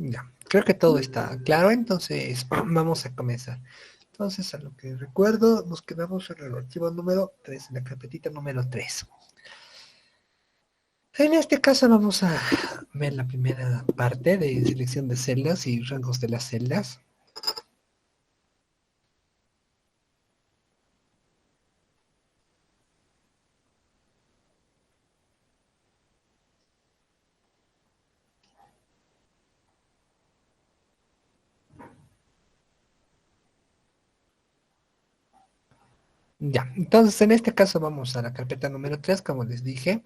Ya, creo que todo está claro, entonces vamos a comenzar. Entonces, a lo que recuerdo, nos quedamos en el archivo número 3, en la carpetita número 3. En este caso vamos a ver la primera parte de selección de celdas y rangos de las celdas. Ya, entonces en este caso vamos a la carpeta número 3, como les dije.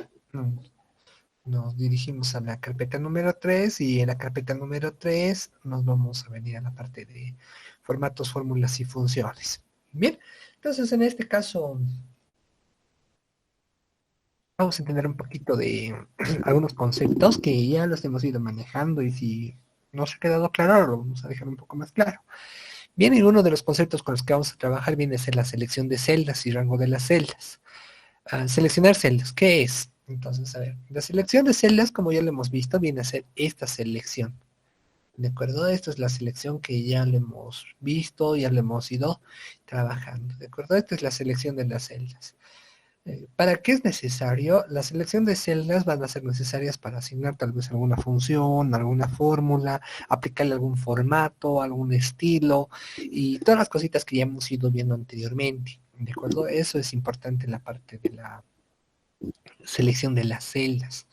Nos dirigimos a la carpeta número 3 y en la carpeta número 3 nos vamos a venir a la parte de formatos, fórmulas y funciones. Bien, entonces en este caso vamos a entender un poquito de algunos conceptos que ya los hemos ido manejando y si no se ha quedado claro, lo vamos a dejar un poco más claro. Bien, y uno de los conceptos con los que vamos a trabajar viene a ser la selección de celdas y rango de las celdas. Seleccionar celdas, ¿qué es? Entonces, a ver, la selección de celdas, como ya lo hemos visto, viene a ser esta selección. ¿De acuerdo? Esta es la selección que ya lo hemos visto, ya lo hemos ido trabajando. ¿De acuerdo? Esta es la selección de las celdas. ¿Para qué es necesario? La selección de celdas van a ser necesarias para asignar tal vez alguna función, alguna fórmula, aplicarle algún formato, algún estilo y todas las cositas que ya hemos ido viendo anteriormente. ¿De acuerdo? Eso es importante en la parte de la selección de las celdas.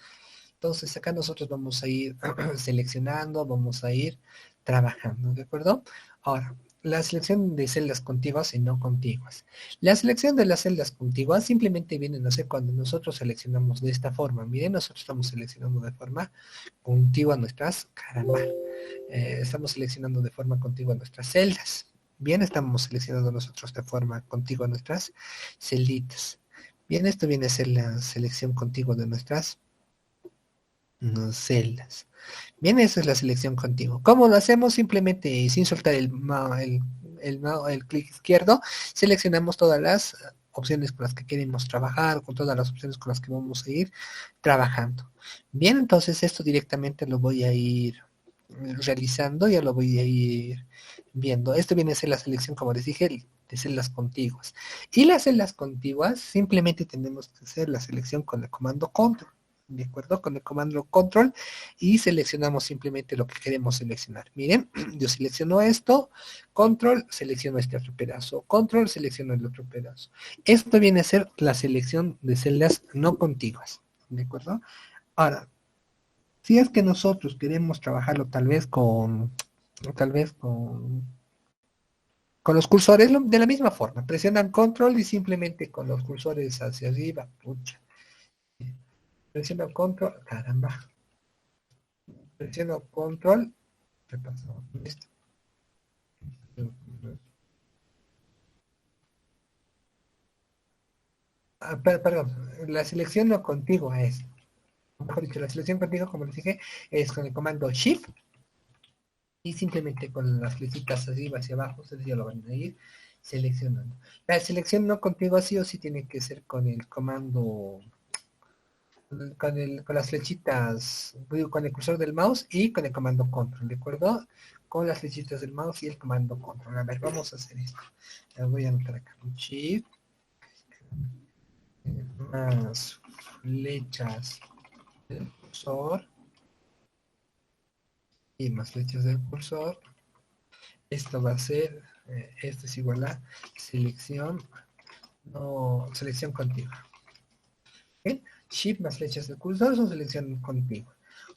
Entonces acá nosotros vamos a ir seleccionando, vamos a ir trabajando, ¿de acuerdo? Ahora, la selección de celdas contiguas y no contiguas. La selección de las celdas contiguas simplemente viene a ser cuando nosotros seleccionamos de esta forma. Miren, nosotros estamos seleccionando de forma contigua nuestras, caramba, estamos seleccionando de forma contigua nuestras celdas. Bien, estamos seleccionando nosotros de forma contigua nuestras celditas. Bien, esto viene a ser la selección contigua de nuestras celdas. Bien, esa es la selección contigo. ¿Cómo lo hacemos? Simplemente sin soltar el clic izquierdo, seleccionamos todas las opciones con las que queremos trabajar, con todas las opciones con las que vamos a ir trabajando. Bien, entonces esto directamente lo voy a ir realizando, ya lo voy a ir viendo. Esto viene a ser la selección, como les dije, de celdas contiguas. Y las celdas contiguas simplemente tenemos que hacer la selección con el comando control. ¿De acuerdo? Con el comando control y seleccionamos simplemente lo que queremos seleccionar. Miren, yo selecciono esto, control, selecciono este otro pedazo, control, selecciono el otro pedazo. Esto viene a ser la selección de celdas no contiguas. ¿De acuerdo? Ahora, si es que nosotros queremos trabajarlo tal vez con los cursores de la misma forma, presionan control y simplemente con los cursores hacia arriba, pucha, presiono control, caramba, presiono control, ¿qué pasó? Listo. Perdón, la selección no contigua es, mejor dicho, la selección contigua, como les dije, es con el comando Shift y simplemente con las flechitas arriba hacia abajo, ustedes ya lo van a ir seleccionando. La selección no contigua sí o sí tiene que ser con el comando, con las flechitas, con el cursor del mouse y con el comando control, ¿de acuerdo? Con las flechitas del mouse y el comando control. A ver, vamos a hacer esto. Voy a anotar acá. Shift más flechas del cursor y más flechas del cursor. Esto va a ser, esto es igual a selección, no, selección continua. ¿Bien? Shift más flechas del cursor son selección continua.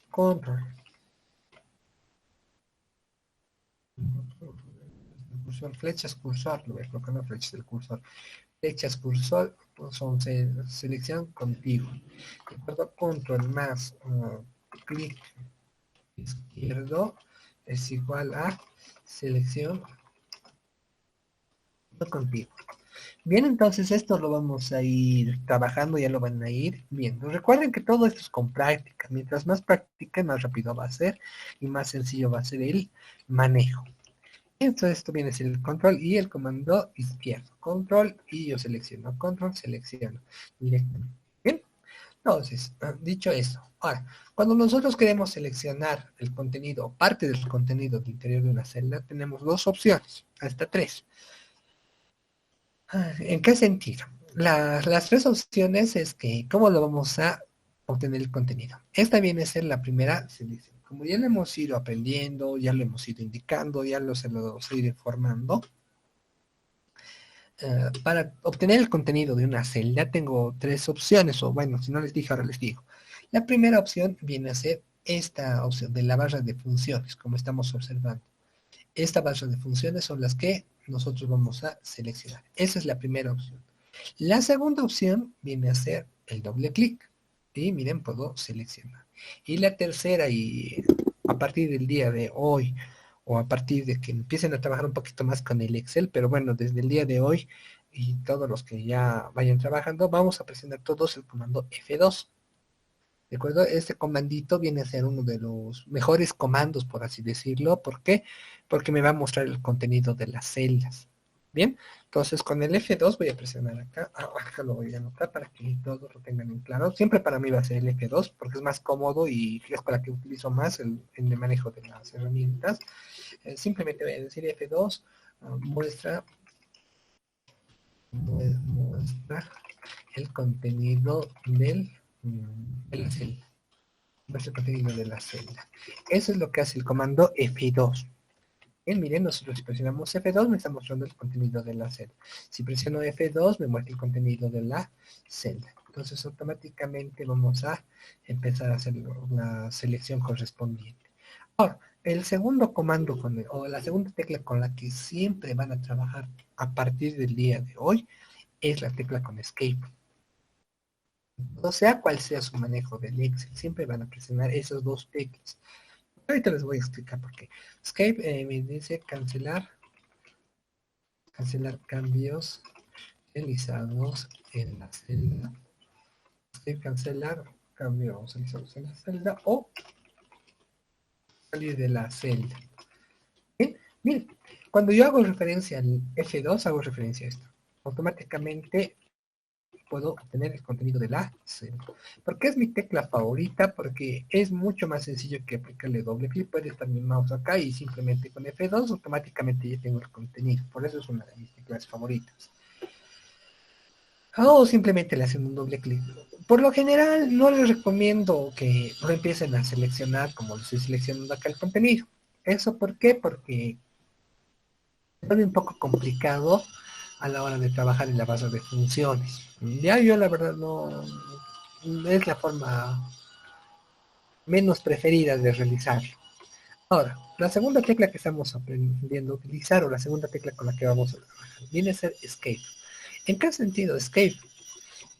Control. Cursor, flechas cursor, lo voy a colocar no flechas del cursor. Flechas cursor son selección continua. Control más clic izquierdo es igual a selección continua. Bien, entonces esto lo vamos a ir trabajando, ya lo van a ir viendo. Recuerden que todo esto es con práctica. Mientras más practiquen, más rápido va a ser y más sencillo va a ser el manejo. Entonces esto viene a ser el control y el comando izquierdo. Control y yo selecciono. Control, selecciono directamente. Bien. Entonces, dicho eso, ahora, cuando nosotros queremos seleccionar el contenido, parte del contenido del interior de una celda, tenemos dos opciones, hasta tres. ¿En qué sentido? Las tres opciones es que, ¿cómo lo vamos a obtener el contenido? Esta viene a ser la primera selección. Como ya lo hemos ido aprendiendo, ya lo hemos ido indicando, se lo he ido informando, para obtener el contenido de una celda tengo tres opciones, o bueno, si no les dije, ahora les digo. La primera opción viene a ser esta opción de la barra de funciones, como estamos observando. Esta barra de funciones son las que nosotros vamos a seleccionar. Esa es la primera opción. La segunda opción viene a ser el doble clic. Y miren, puedo seleccionar. Y la tercera, y a partir del día de hoy, o a partir de que empiecen a trabajar un poquito más con el Excel, pero bueno, desde el día de hoy y todos los que ya vayan trabajando, vamos a presionar todos el comando F2. ¿De acuerdo? Este comandito viene a ser uno de los mejores comandos, por así decirlo. ¿Por qué? Porque me va a mostrar el contenido de las celdas. Bien, entonces con el F2 voy a presionar acá. Acá lo voy a anotar para que todos lo tengan en claro. Siempre para mí va a ser el F2 porque es más cómodo y es con la que utilizo más en el manejo de las herramientas. Simplemente voy a decir F2, muestra el contenido de la celda. Nuestro contenido de la celda. Eso es lo que hace el comando F2. Bien, miren, nosotros si presionamos F2 me está mostrando el contenido de la celda. Si presiono F2 me muestra el contenido de la celda. Entonces automáticamente vamos a empezar a hacer la selección correspondiente. Ahora, el segundo comando o la segunda tecla con la que siempre van a trabajar a partir del día de hoy es la tecla con Escape. No sea cual sea su manejo del Excel, siempre van a presionar esas dos teclas. Ahorita les voy a explicar por qué. Escape me dice cancelar cambios realizados en la celda. Escape cancelar cambios realizados en la celda o salir de la celda. ¿Bien? Miren, cuando yo hago referencia al F2, hago referencia a esto. Automáticamente puedo obtener el contenido de la celda. ¿Por qué es mi tecla favorita? Porque es mucho más sencillo que aplicarle doble clic. Puede estar mi mouse acá y simplemente con F2 automáticamente ya tengo el contenido. Por eso es una de mis teclas favoritas. O simplemente le hacen un doble clic. Por lo general no les recomiendo que no empiecen a seleccionar como lo estoy seleccionando acá el contenido. ¿Eso por qué? Porque es un poco complicado a la hora de trabajar en la base de funciones. Ya yo la verdad no es la forma menos preferida de realizarlo. Ahora, la segunda tecla que estamos aprendiendo a utilizar o la segunda tecla con la que vamos a trabajar viene a ser Escape. ¿En qué sentido Escape?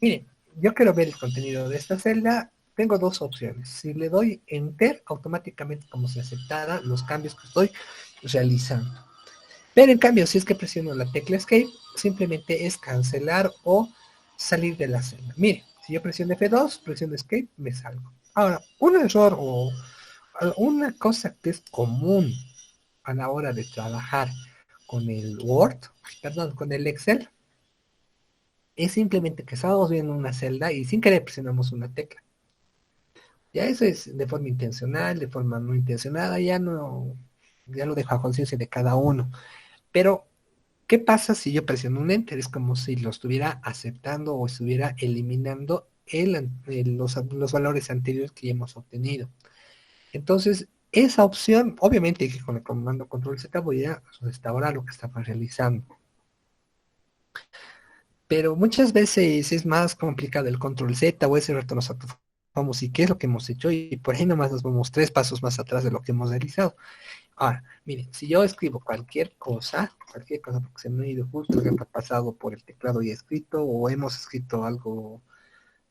Miren, yo quiero ver el contenido de esta celda. Tengo dos opciones. Si le doy Enter, automáticamente como si aceptara los cambios que estoy realizando. Pero en cambio, si es que presiono la tecla Escape, simplemente es cancelar o salir de la celda. Mire, si yo presiono F2, presiono Escape, me salgo. Ahora, un error o una cosa que es común a la hora de trabajar con el Word, perdón, con el Excel, es simplemente que estamos viendo una celda y sin querer presionamos una tecla. Ya eso es de forma intencional, de forma no intencionada, ya lo dejo a conciencia de cada uno. Pero ¿qué pasa si yo presiono un Enter? Es como si lo estuviera aceptando o estuviera eliminando los valores anteriores que ya hemos obtenido. Entonces, esa opción, obviamente que con el comando control Z voy a restaurar lo que estaba realizando. Pero muchas veces es más complicado el control Z o ese rato nosotros vamos y qué es lo que hemos hecho y por ahí nomás nos vamos 3 pasos más atrás de lo que hemos realizado. Ahora, miren, si yo escribo cualquier cosa porque se me ha ido justo lo que ha pasado por el teclado y escrito, o hemos escrito algo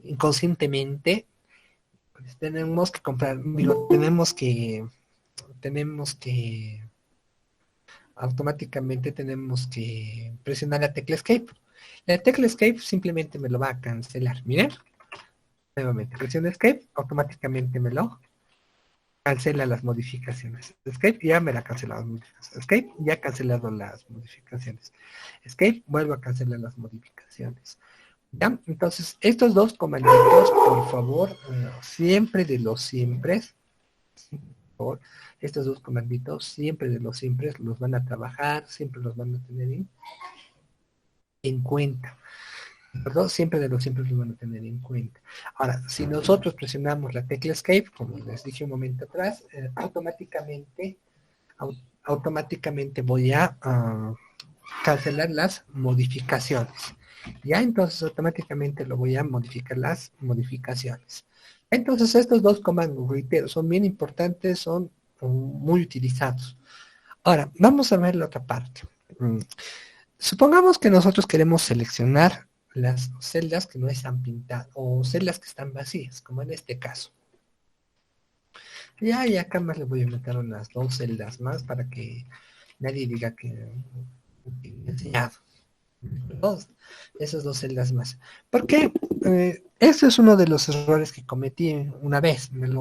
inconscientemente, pues tenemos que comprar, digo, tenemos que, automáticamente tenemos que presionar la tecla Escape. La tecla Escape simplemente me lo va a cancelar. Miren, nuevamente presiono Escape, automáticamente me lo cancela las modificaciones. Escape ya me la cancela las modificaciones. Escape ya ha cancelado las modificaciones. Escape vuelvo a cancelar las modificaciones. ¿Ya? Entonces, estos dos comanditos, por favor, siempre de los siempre, por favor, estos dos comanditos, siempre de los siempre, los van a trabajar, siempre los van a tener en cuenta. ¿Verdad? Siempre de los siempre los van a tener en cuenta. Ahora, si nosotros presionamos la tecla Escape, como les dije un momento atrás, automáticamente voy a cancelar las modificaciones. Ya entonces automáticamente lo voy a modificar las modificaciones. Entonces estos dos comandos, reitero, son bien importantes, son muy utilizados. Ahora, vamos a ver la otra parte. Supongamos que nosotros queremos seleccionar las celdas que no están pintadas o celdas que están vacías, como en este caso. Ya, y acá más le voy a meter unas dos celdas más para que nadie diga que he enseñado. Dos, esas dos celdas más. Porque eso es uno de los errores que cometí una vez. Lo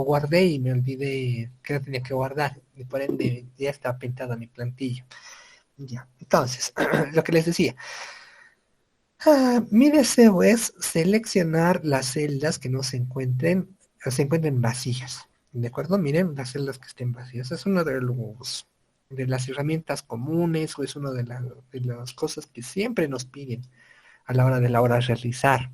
guardé y me olvidé que lo tenía que guardar. Y por ende ya está pintada mi plantilla. Ya, entonces, lo que les decía. Mi deseo es seleccionar las celdas que no se encuentren vacías. ¿De acuerdo? Miren las celdas que estén vacías. Es uno de las herramientas comunes o es una de las cosas que siempre nos piden a la hora de realizar.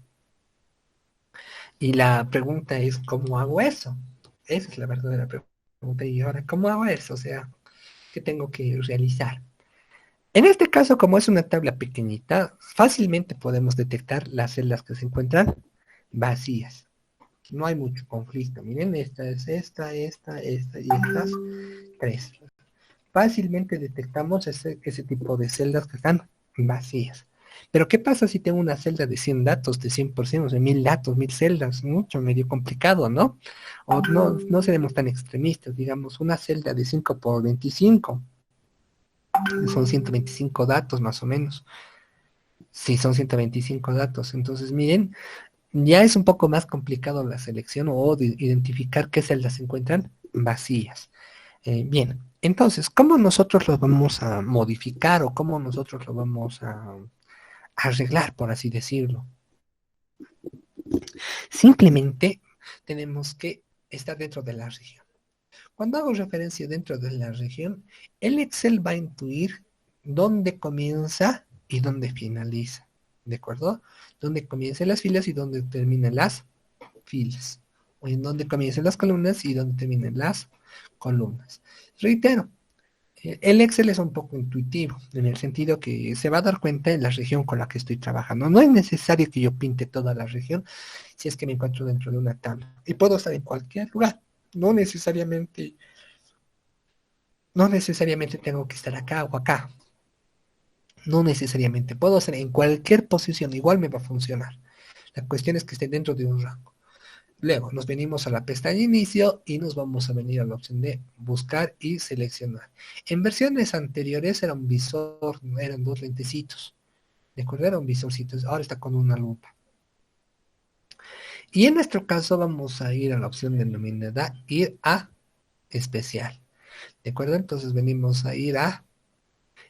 Y la pregunta es, ¿cómo hago eso? Esa es la verdadera pregunta. Y ahora, ¿cómo hago eso? O sea, ¿qué tengo que realizar? En este caso, como es una tabla pequeñita, fácilmente podemos detectar las celdas que se encuentran vacías. No hay mucho conflicto. Miren, esta es esta y estas tres. Fácilmente detectamos ese tipo de celdas que están vacías. Pero ¿qué pasa si tengo una celda de 100 datos, de 100%, o sea, 1000 datos, 1000 celdas? Mucho, medio complicado, ¿no? O no seremos tan extremistas, digamos, una celda de 5 por 25 son 125 datos más o menos. Sí, son 125 datos. Entonces, miren, ya es un poco más complicado la selección o de identificar qué celdas se encuentran vacías. Bien, entonces, ¿cómo nosotros lo vamos a modificar o cómo nosotros lo vamos a arreglar, por así decirlo? Simplemente tenemos que estar dentro de la región. Cuando hago referencia dentro de la región, el Excel va a intuir dónde comienza y dónde finaliza. ¿De acuerdo? Dónde comienzan las filas y dónde terminan las filas. O en dónde comienzan las columnas y dónde terminan las columnas. Reitero, el Excel es un poco intuitivo, en el sentido que se va a dar cuenta de la región con la que estoy trabajando. No es necesario que yo pinte toda la región si es que me encuentro dentro de una tabla. Y puedo estar en cualquier lugar. No necesariamente tengo que estar acá o acá. No necesariamente. Puedo hacer en cualquier posición. Igual me va a funcionar. La cuestión es que esté dentro de un rango. Luego nos venimos a la pestaña inicio y nos vamos a venir a la opción de buscar y seleccionar. En versiones anteriores era un visor, eran dos lentecitos. ¿De acuerdo? Era un visorcito. Ahora está con una lupa. Y en nuestro caso vamos a ir a la opción denominada ir a especial. ¿De acuerdo? Entonces venimos a ir a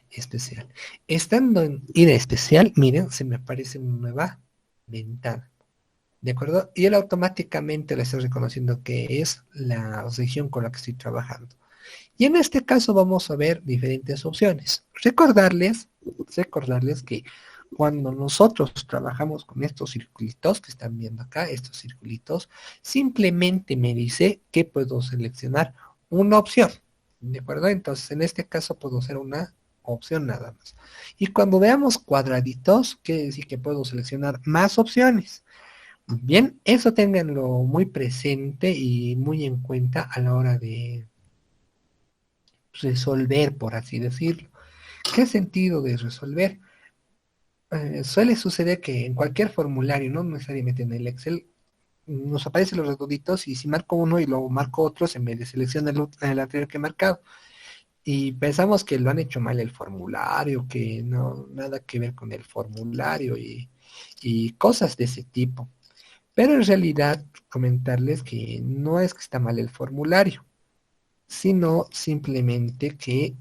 especial. Estando en ir a especial, miren, se me aparece una nueva ventana. ¿De acuerdo? Y él automáticamente le está reconociendo que es la región con la que estoy trabajando. Y en este caso vamos a ver diferentes opciones. Recordarles que cuando nosotros trabajamos con estos circulitos que están viendo acá, estos circulitos, simplemente me dice que puedo seleccionar una opción. ¿De acuerdo? Entonces, en este caso puedo hacer una opción nada más. Y cuando veamos cuadraditos, quiere decir que puedo seleccionar más opciones. Bien, eso ténganlo muy presente y muy en cuenta a la hora de resolver, por así decirlo. ¿Qué sentido de resolver? Suele suceder que en cualquier formulario, no necesariamente en el Excel, nos aparecen los redonditos y si marco uno y luego marco otro, se me deselecciona el anterior que he marcado. Y pensamos que lo han hecho mal el formulario, que no, nada que ver con el formulario y cosas de ese tipo. Pero en realidad comentarles que no es que está mal el formulario, sino simplemente que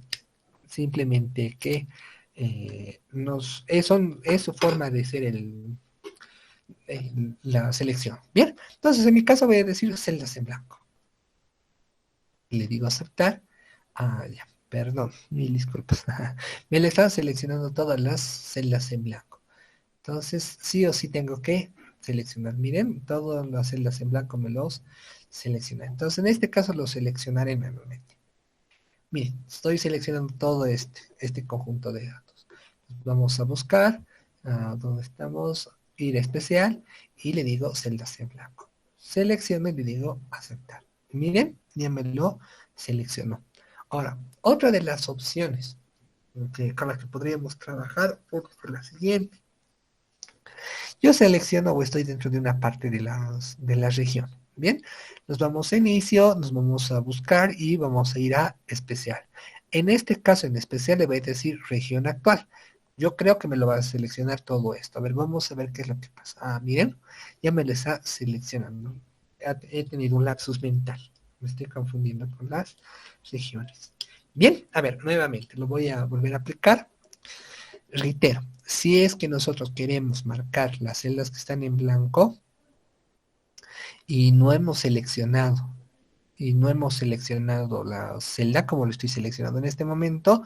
es su forma de ser la selección. Bien, entonces en mi caso voy a decir celdas en blanco. Le digo aceptar. Ah, ya, perdón, mil disculpas. Me le están seleccionando todas las celdas en blanco. Entonces, sí o sí tengo que seleccionar. Miren, todas las celdas en blanco me los selecciona. Entonces, en este caso lo seleccionaré manualmente. Miren, estoy seleccionando todo este conjunto de datos. Vamos a buscar dónde estamos, ir a especial y le digo celdas en blanco. Selecciono y le digo aceptar. Miren, ya me lo seleccionó. Ahora, otra de las opciones con las que podríamos trabajar es la siguiente. Yo selecciono o estoy dentro de una parte de la región. Bien, nos vamos a inicio, nos vamos a buscar y vamos a ir a especial. En este caso en especial le voy a decir región actual. Yo creo que me lo va a seleccionar todo esto. A ver, vamos a ver qué es lo que pasa. Ah, miren, ya me lo está seleccionando. He tenido un lapsus mental. Me estoy confundiendo con las regiones. Bien, a ver, nuevamente lo voy a volver a aplicar. Reitero, si es que nosotros queremos marcar las celdas que están en blanco y no hemos seleccionado, la celda como lo estoy seleccionando en este momento,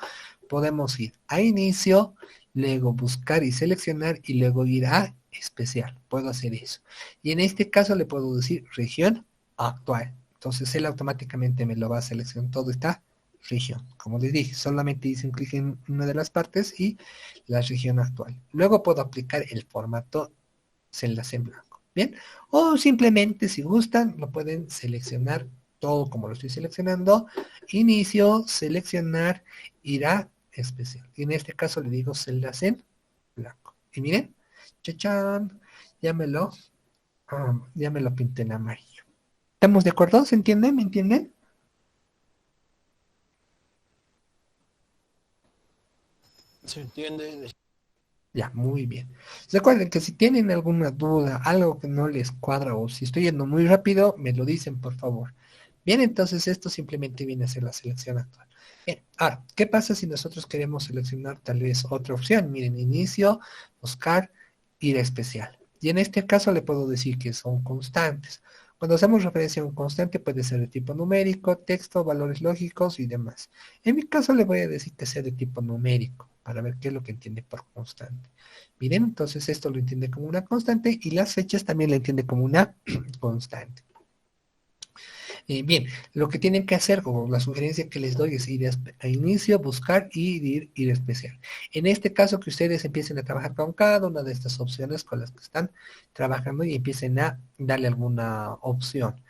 podemos ir a inicio, luego buscar y seleccionar y luego ir a especial. Puedo hacer eso. Y en este caso le puedo decir región actual. Entonces él automáticamente me lo va a seleccionar todo esta región. Como les dije, solamente hice un clic en una de las partes y la región actual. Luego puedo aplicar el formato celdas en blanco. Bien, o simplemente si gustan lo pueden seleccionar todo como lo estoy seleccionando. Inicio, seleccionar, ir a especial. Y en este caso le digo celdas en blanco. Y miren, chachán, ya me lo, ya me lo pinté en amarillo. ¿Estamos de acuerdo? ¿Se entiende? ¿Me entienden? ¿Se entiende? Ya, muy bien. Recuerden que si tienen alguna duda, algo que no les cuadra o si estoy yendo muy rápido, me lo dicen, por favor. Bien, entonces esto simplemente viene a ser la selección actual. Bien, ahora, ¿qué pasa si nosotros queremos seleccionar tal vez otra opción? Miren, inicio, buscar, ir a especial. Y en este caso le puedo decir que son constantes. Cuando hacemos referencia a un constante puede ser de tipo numérico, texto, valores lógicos y demás. En mi caso le voy a decir que sea de tipo numérico para ver qué es lo que entiende por constante. Miren, entonces esto lo entiende como una constante y las fechas también lo entiende como una constante. Bien, lo que tienen que hacer, como la sugerencia que les doy, es ir a inicio, buscar y ir a especial. En este caso, que ustedes empiecen a trabajar con cada una de estas opciones con las que están trabajando y empiecen a darle alguna opción.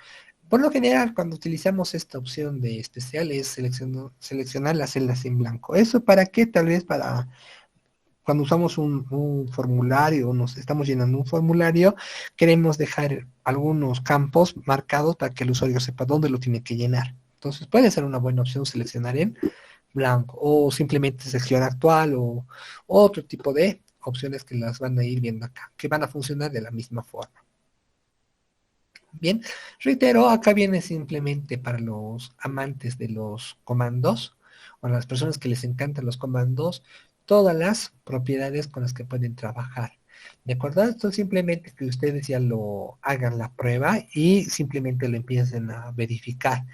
Por lo general, cuando utilizamos esta opción de especial es seleccionar las celdas en blanco. ¿Eso para qué? Tal vez para cuando usamos un formulario o nos estamos llenando un formulario, queremos dejar algunos campos marcados para que el usuario sepa dónde lo tiene que llenar. Entonces puede ser una buena opción seleccionar en blanco o simplemente sección actual o otro tipo de opciones que las van a ir viendo acá, que van a funcionar de la misma forma. Bien, reitero, acá viene simplemente para los amantes de los comandos o las personas que les encantan los comandos, todas las propiedades con las que pueden trabajar. ¿De acuerdo? Esto simplemente que ustedes ya lo hagan la prueba y simplemente lo empiecen a verificar.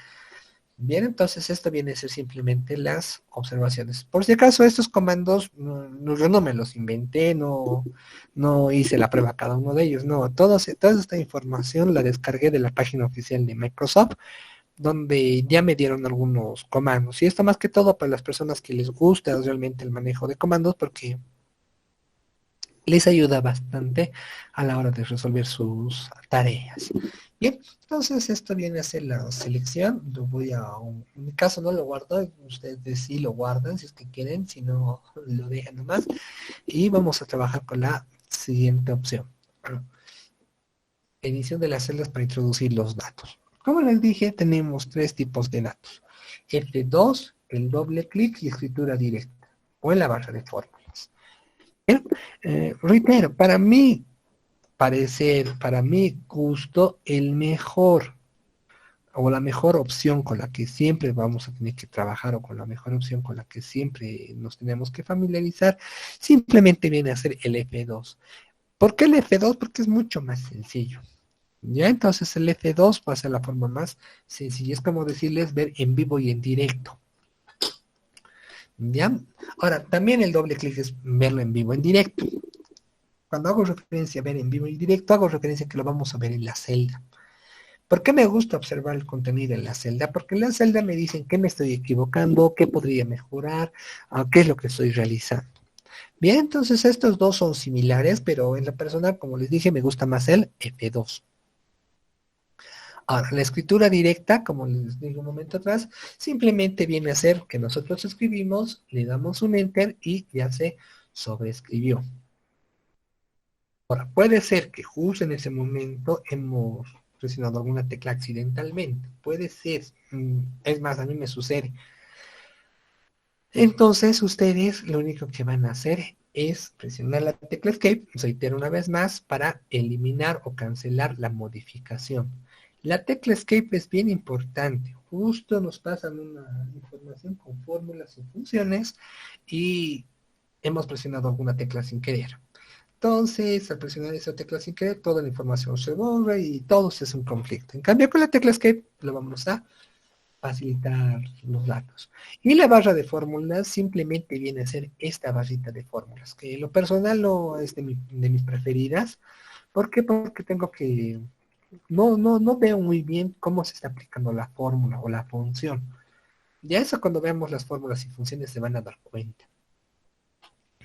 Bien, entonces esto viene a ser simplemente las observaciones. Por si acaso, estos comandos yo no me los inventé, no hice la prueba a cada uno de ellos, no, toda esta información la descargué de la página oficial de Microsoft, donde ya me dieron algunos comandos. Y esto más que todo para las personas que les gusta realmente el manejo de comandos, porque les ayuda bastante a la hora de resolver sus tareas. Bien, entonces esto viene a ser la selección. Lo voy a, en mi caso no lo guardo, ustedes sí lo guardan si es que quieren, si no lo dejan nomás. Y vamos a trabajar con la siguiente opción. Edición de las celdas para introducir los datos. Como les dije, tenemos tres tipos de datos. F2, el doble clic y escritura directa, o en la barra de fórmulas. Bien, reitero, para mí parecer, para mi gusto, el mejor o la mejor opción con la que siempre vamos a tener que trabajar o con la mejor opción con la que siempre nos tenemos que familiarizar, simplemente viene a ser el F2. ¿Por qué el F2? Porque es mucho más sencillo. Ya, entonces el F2 va a ser la forma más sencilla. Es como decirles ver en vivo y en directo. ¿Ya? Ahora, también el doble clic es verlo en vivo, en directo. Cuando hago referencia a ver en vivo y en directo, hago referencia a que lo vamos a ver en la celda. ¿Por qué me gusta observar el contenido en la celda? Porque en la celda me dicen qué me estoy equivocando, qué podría mejorar, qué es lo que estoy realizando. Bien, entonces estos dos son similares, pero en la personal, como les dije, me gusta más el F2. Ahora, la escritura directa, como les dije un momento atrás, simplemente viene a ser que nosotros escribimos, le damos un enter y ya se sobreescribió. Ahora, puede ser que justo en ese momento hemos presionado alguna tecla accidentalmente. Puede ser, es más, a mí me sucede. Entonces, ustedes lo único que van a hacer es presionar la tecla Escape, reitero una vez más, para eliminar o cancelar la modificación. La tecla Escape es bien importante. Justo nos pasan una información con fórmulas y funciones y hemos presionado alguna tecla sin querer. Entonces, al presionar esa tecla sin querer, toda la información se borra y todo se hace un conflicto. En cambio, con la tecla Escape lo vamos a facilitar los datos. Y la barra de fórmulas simplemente viene a ser esta barrita de fórmulas, que en lo personal no es de mis preferidas. ¿Por qué? Porque tengo que... No veo muy bien cómo se está aplicando la fórmula o la función. Ya eso cuando veamos las fórmulas y funciones se van a dar cuenta.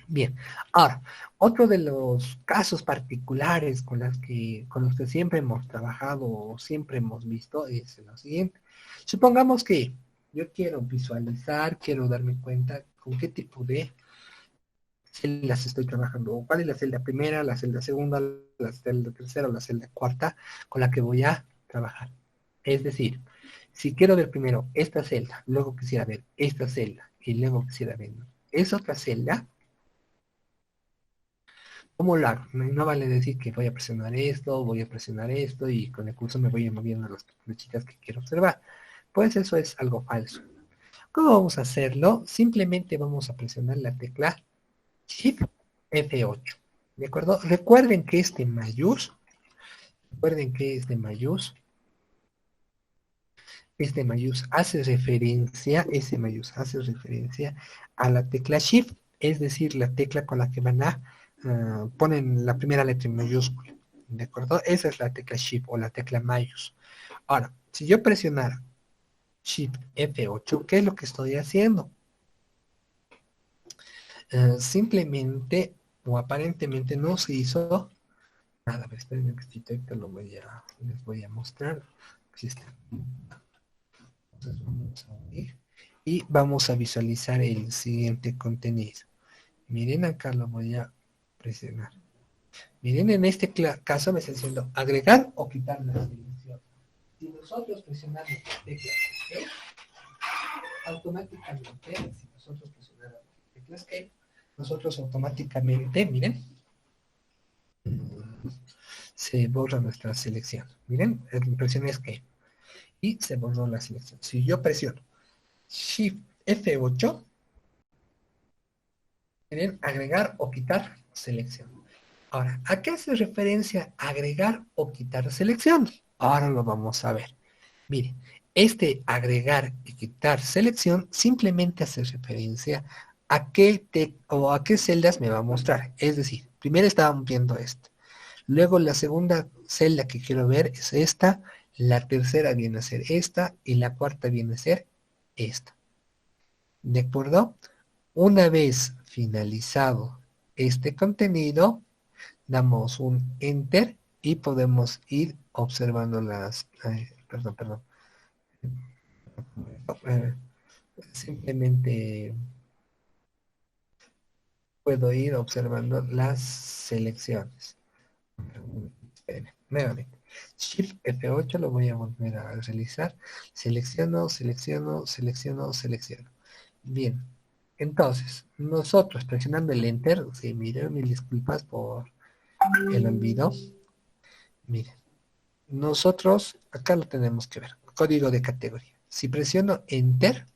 Bien, ahora, otro de los casos particulares con los que siempre hemos trabajado o siempre hemos visto es lo siguiente. Supongamos que yo quiero visualizar, quiero darme cuenta con qué tipo de celdas estoy trabajando, o cuál es la celda primera, la celda segunda, la celda tercera o la celda cuarta con la que voy a trabajar. Es decir, si quiero ver primero esta celda, luego quisiera ver esta celda y luego quisiera ver esa otra celda, ¿cómo lo hago? No vale decir que voy a presionar esto y con el curso me voy a ir moviendo las flechitas que quiero observar. Pues eso es algo falso. ¿Cómo vamos a hacerlo? Simplemente vamos a presionar la tecla Shift F8. ¿De acuerdo? Recuerden que este mayús hace referencia a la tecla Shift, es decir, la tecla con la que van a ponen la primera letra en mayúscula. ¿De acuerdo? Esa es la tecla Shift o la tecla mayús. Ahora, si yo presionara Shift F8, ¿qué es lo que estoy haciendo? Simplemente o aparentemente no se hizo nada. A ver, espérenme un poquito, ahorita les voy a mostrar. Aquí está. Entonces vamos a ir y vamos a visualizar el siguiente contenido. Miren, acá lo voy a presionar. Miren, en este caso me está diciendo agregar o quitar la selección. Si nosotros presionamos la tecla Escape, automáticamente, si nosotros presionamos la tecla Escape, nosotros automáticamente, miren, se borra nuestra selección. Miren, presioné Escape y se borró la selección. Si yo presiono Shift F8, miren, agregar o quitar selección. Ahora, ¿a qué hace referencia agregar o quitar selección? Ahora lo vamos a ver. Mire, este agregar y quitar selección simplemente hace referencia a a qué celdas me va a mostrar. Es decir, primero estábamos viendo esta. Luego la segunda celda que quiero ver es esta. La tercera viene a ser esta. Y la cuarta viene a ser esta. ¿De acuerdo? Una vez finalizado este contenido, damos un enter y podemos ir observando perdón. Eh, Simplemente puedo ir observando las selecciones. Esperen, nuevamente. Shift F8 lo voy a volver a realizar. Selecciono. Bien. Entonces, nosotros presionando el Enter, sí, miren, mil disculpas por el olvido. Miren, nosotros, acá lo tenemos que ver, código de categoría. Si presiono Enter,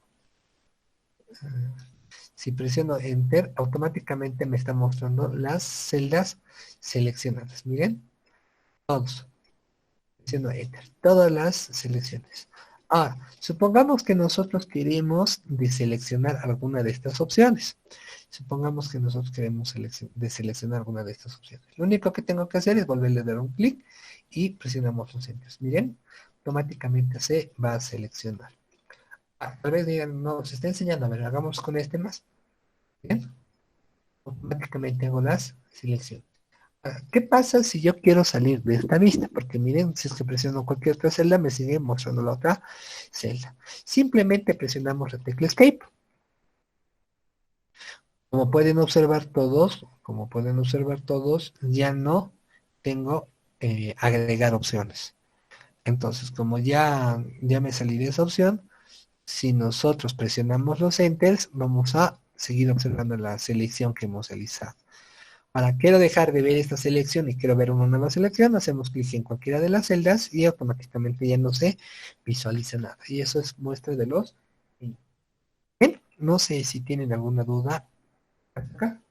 Si presiono Enter, automáticamente me está mostrando las celdas seleccionadas. Miren, todos. Presiono Enter, todas las selecciones. Ahora, supongamos que nosotros queremos deseleccionar alguna de estas opciones. Supongamos que nosotros queremos deseleccionar alguna de estas opciones. Lo único que tengo que hacer es volverle a dar un clic y presionamos los enters. Miren, automáticamente se va a seleccionar. Tal vez digan, no, se está enseñando, a ver, hagamos con este más. Bien, automáticamente hago las selecciones. ¿Qué pasa si yo quiero salir de esta vista? Porque miren, si es que presiono cualquier otra celda, me sigue mostrando la otra celda. Simplemente presionamos la tecla Escape. Como pueden observar todos, ya no tengo agregar opciones. Entonces, como ya me salí de esa opción, si nosotros presionamos los enters, vamos a seguir observando la selección que hemos realizado. Ahora, quiero dejar de ver esta selección y quiero ver una nueva selección, hacemos clic en cualquiera de las celdas y automáticamente ya no se visualiza nada. Y eso es muestra de los... Bien, no sé si tienen alguna duda acá.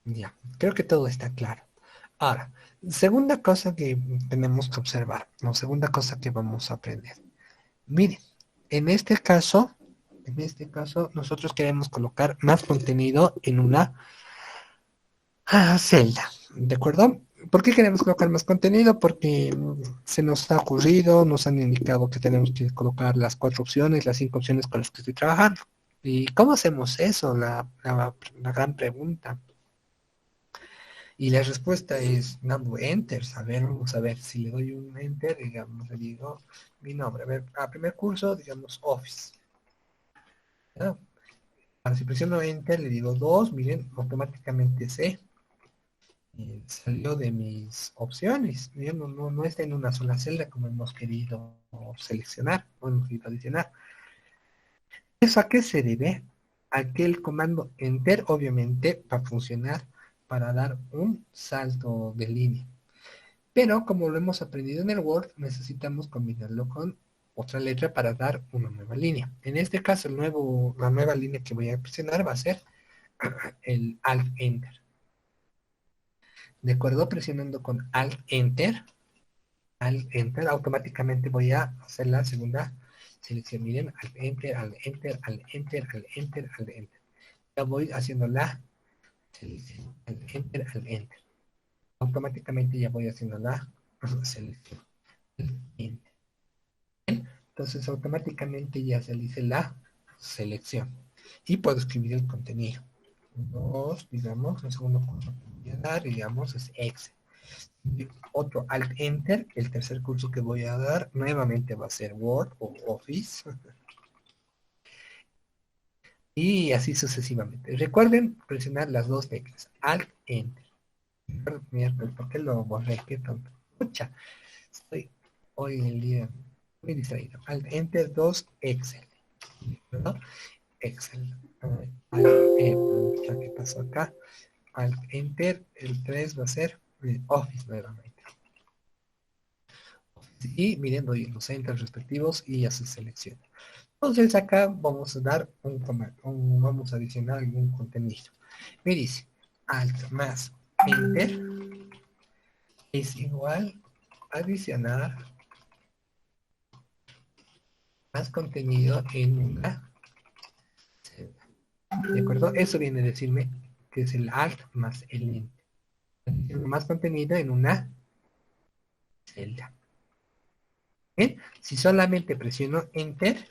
Ya, creo que todo está claro. Ahora, segunda cosa que tenemos que observar, o segunda cosa que vamos a aprender. Miren, en este caso, nosotros queremos colocar más contenido en una celda, ¿de acuerdo? ¿Por qué queremos colocar más contenido? Porque se nos ha ocurrido, nos han indicado que tenemos que colocar las 4 opciones, las 5 opciones con las que estoy trabajando. ¿Y cómo hacemos eso? La gran pregunta. Y la respuesta es dando enter. A ver, vamos a ver si le doy un enter, digamos, le digo mi nombre. A ver, primer curso, digamos, Office. ¿Ya? Ahora, si presiono enter, le digo 2, miren, automáticamente se salió de mis opciones. Miren, no está en una sola celda como hemos querido seleccionar, o hemos querido adicionar. ¿Eso a qué se debe? A que el comando enter, obviamente, va a funcionar para dar un salto de línea. Pero como lo hemos aprendido en el Word, necesitamos combinarlo con otra letra para dar una nueva línea. En este caso, la nueva línea que voy a presionar va a ser el Alt Enter. ¿De acuerdo? Presionando con Alt Enter, automáticamente voy a hacer la segunda selección. Miren, Alt Enter, Alt Enter, Alt Enter, Alt Enter, Alt Enter. Ya voy haciendo la selección. Alt Enter, Alt Enter. Automáticamente ya voy haciendo la selección. Alt Enter. Entonces automáticamente ya se dice la selección y puedo escribir el contenido. Dos, digamos, un segundo curso que voy a dar, digamos, es Excel. Otro Alt Enter, el tercer curso que voy a dar nuevamente va a ser Word o Office. Y así sucesivamente. Recuerden presionar las dos teclas, Alt Enter. ¿Por qué lo borré? Qué tonto. Escucha, estoy hoy en el día muy distraído. Alt Enter 2 Excel. ¿No? Excel. ¿Qué pasó acá? Alt Enter, el 3 va a ser Office nuevamente. Y miren, doy los enters respectivos y ya se selecciona. Entonces acá vamos a dar vamos a adicionar algún contenido. Me dice, Alt más Enter es igual a adicionar más contenido en una celda. ¿De acuerdo? Eso viene a decirme que es el Alt más el Enter. Más contenido en una celda. Bien, si solamente presiono Enter,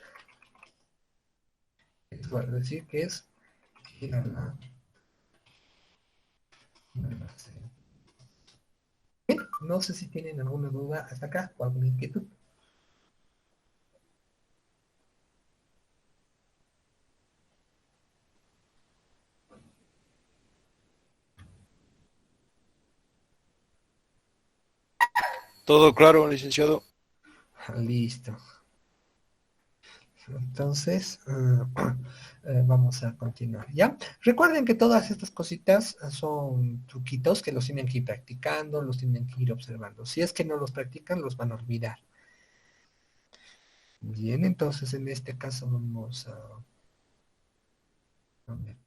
va a decir que es bien, no sé si tienen alguna duda hasta acá o alguna inquietud. Todo claro, licenciado. Listo. Entonces, vamos a continuar, ¿ya? Recuerden que todas estas cositas son truquitos que los tienen que ir practicando, los tienen que ir observando. Si es que no los practican, los van a olvidar. Bien, entonces en este caso vamos a ver.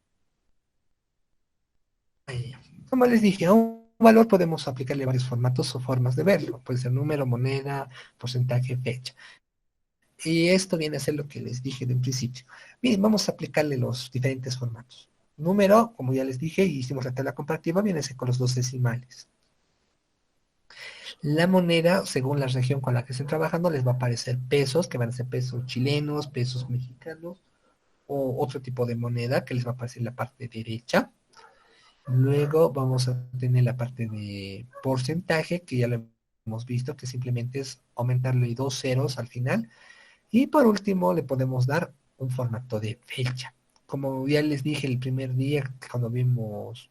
Ahí. Como les dije, a un valor podemos aplicarle varios formatos o formas de verlo. Puede ser número, moneda, porcentaje, fecha. Y esto viene a ser lo que les dije de un principio. Bien, vamos a aplicarle los diferentes formatos. Número, como ya les dije, y hicimos la tabla comparativa, viene a ser con los dos decimales. La moneda, según la región con la que estén trabajando, les va a aparecer pesos, que van a ser pesos chilenos, pesos mexicanos, o otro tipo de moneda que les va a aparecer en la parte derecha. Luego vamos a tener la parte de porcentaje, que ya lo hemos visto, que simplemente es aumentarle dos ceros al final. Y por último, le podemos dar un formato de fecha. Como ya les dije el primer día cuando vimos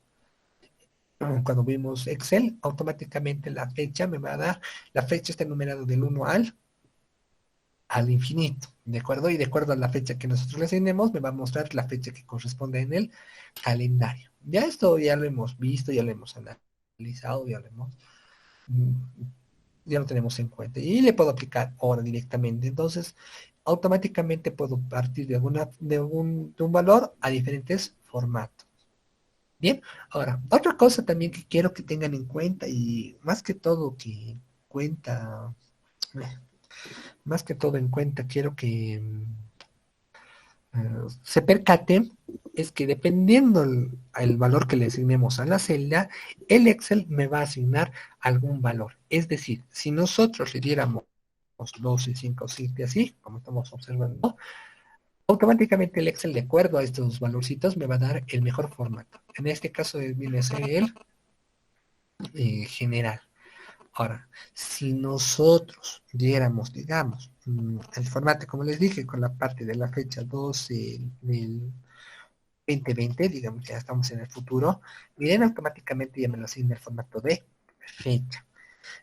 Excel, automáticamente la fecha me va a dar, la fecha está numerada del 1 al infinito, ¿de acuerdo? Y de acuerdo a la fecha que nosotros le asignemos, me va a mostrar la fecha que corresponde en el calendario. Ya esto ya lo hemos visto, ya lo hemos analizado, mm, ya lo tenemos en cuenta. Y le puedo aplicar ahora directamente. Entonces, automáticamente puedo partir de un valor a diferentes formatos. Bien, ahora, otra cosa también que quiero que tengan en cuenta y más que todo cuenta, eh, más que todo en cuenta, quiero que se percaten es que dependiendo el valor que le asignemos a la celda, el Excel me va a asignar algún valor. Es decir, si nosotros le diéramos 12, 5, 7, así, como estamos observando, automáticamente el Excel, de acuerdo a estos valorcitos, me va a dar el mejor formato. En este caso viene a ser el general. Ahora, si nosotros diéramos, digamos, el formato, como les dije, con la parte de la fecha 12 del 2020, digamos, ya estamos en el futuro, miren, automáticamente ya me lo asigna el formato de fecha.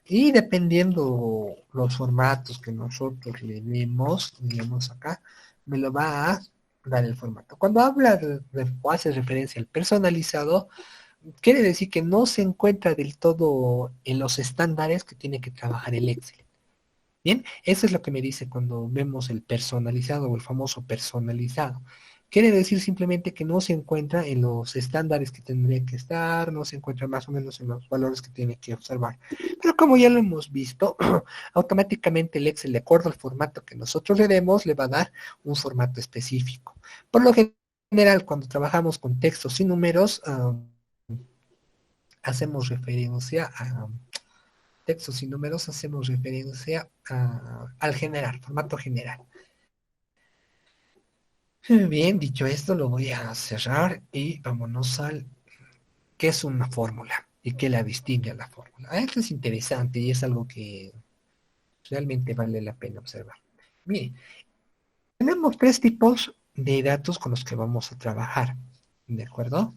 Y dependiendo los formatos que nosotros le demos, digamos acá, me lo va a dar el formato. Cuando habla o hace referencia al personalizado, quiere decir que no se encuentra del todo en los estándares que tiene que trabajar el Excel. Bien, eso es lo que me dice cuando vemos el personalizado o el famoso personalizado. Quiere decir simplemente que no se encuentra en los estándares que tendría que estar, no se encuentra más o menos en los valores que tiene que observar. Pero como ya lo hemos visto, automáticamente el Excel, de acuerdo al formato que nosotros le demos, le va a dar un formato específico. Por lo general, cuando trabajamos con textos y números, hacemos referencia a textos y números, hacemos referencia al general, formato general. Bien, dicho esto, lo voy a cerrar y vámonos al qué es una fórmula y qué la distingue a la fórmula. Esto es interesante y es algo que realmente vale la pena observar. Bien, tenemos tres tipos de datos con los que vamos a trabajar, ¿de acuerdo?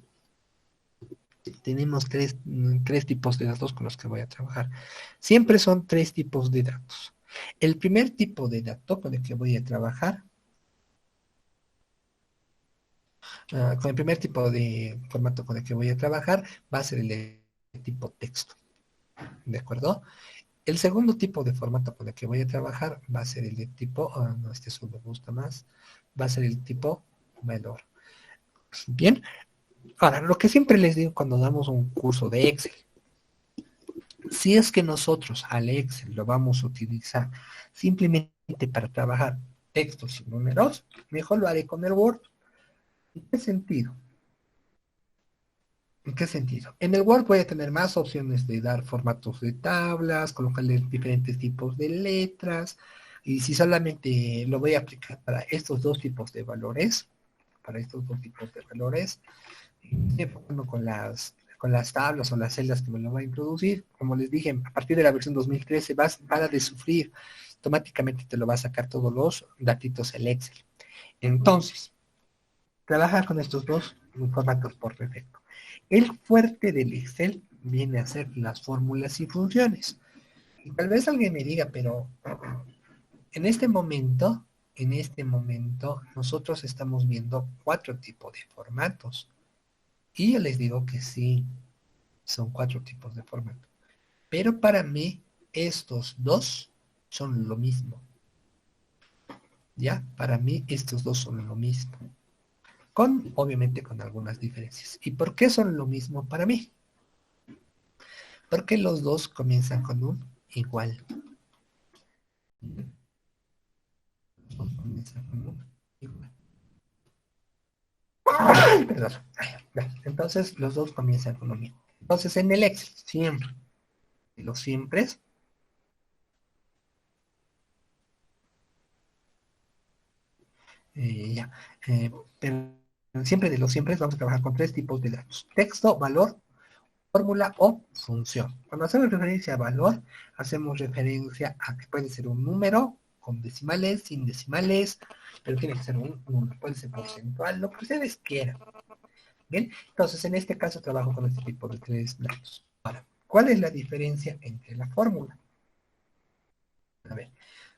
Tenemos tres tipos de datos con los que voy a trabajar. Siempre son tres tipos de datos. El primer tipo de dato con el que voy a trabajar, con el primer tipo de formato con el que voy a trabajar, va a ser el de tipo texto. ¿De acuerdo? El segundo tipo de formato con el que voy a trabajar va a ser el de tipo, no, este solo me gusta más, va a ser el tipo valor. Bien, ahora, lo que siempre les digo cuando damos un curso de Excel, si es que nosotros al Excel lo vamos a utilizar simplemente para trabajar textos y números, mejor lo haré con el Word. ¿En qué sentido? ¿En qué sentido? En el Word voy a tener más opciones de dar formatos de tablas, colocarle diferentes tipos de letras, y si solamente lo voy a aplicar para estos dos tipos de valores, estoy enfocando con las tablas o las celdas que me lo va a introducir. Como les dije, a partir de la versión 2013 para de sufrir, automáticamente te lo va a sacar todos los datitos el Excel. Entonces, trabaja con estos dos formatos por defecto. El fuerte del Excel viene a ser las fórmulas y funciones. Y tal vez alguien me diga, pero en este momento, nosotros estamos viendo 4 tipos de formatos. Y yo les digo que sí, son 4 tipos de formato. Pero para mí, estos dos son lo mismo. ¿Ya? Para mí, estos dos son lo mismo. Obviamente, con algunas diferencias. ¿Y por qué son lo mismo para mí? Porque los dos comienzan con un igual. Comienzan con un igual. Perdón. Entonces, los dos comienzan con lo mismo. Entonces, en el Excel, siempre, los siempre, ya, pero siempre de los siempre vamos a trabajar con 3 tipos de datos: texto, valor, fórmula o función. Cuando hacemos referencia a valor, hacemos referencia a que puede ser un número con decimales, sin decimales, pero tiene que ser un número, puede ser porcentual, lo que ustedes quieran. Bien, entonces en este caso trabajo con este tipo de 3 datos. Ahora, ¿cuál es la diferencia entre la fórmula? A ver,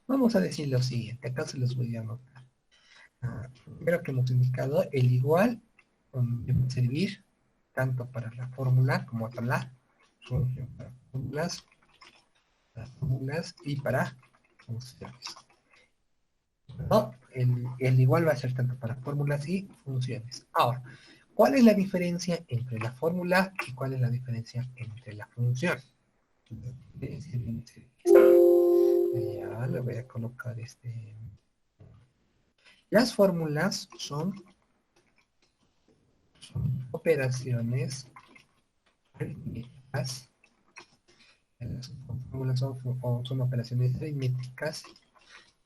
vamos a decir lo siguiente, acá se los voy a anotar. Primero que hemos indicado, el igual debe servir tanto para la fórmula como para la función, para fórmulas y para funciones. No, el igual va a ser tanto para fórmulas y funciones. Ahora, ¿cuál es la diferencia entre la fórmula y cuál es la diferencia entre la función? Ya le voy a colocar este. Las fórmulas son operaciones aritméticas. Las fórmulas son operaciones aritméticas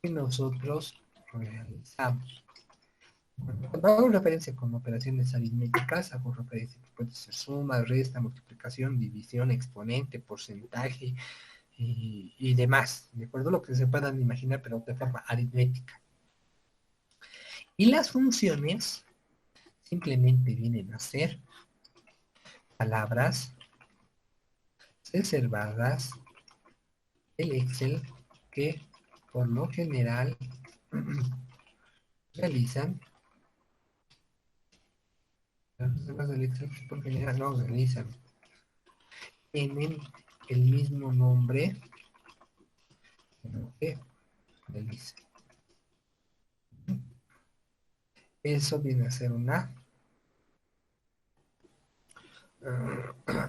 que nosotros realizamos. Cuando hago referencia con operaciones aritméticas, hago referencia que puede ser suma, resta, multiplicación, división, exponente, porcentaje y demás, ¿de acuerdo? Lo que se puedan imaginar, pero de forma aritmética. Y las funciones simplemente vienen a ser palabras reservadas del Excel que por lo general realizan, las reservas del Excel que por general no realizan, tienen el mismo nombre que realizan. Eso viene a ser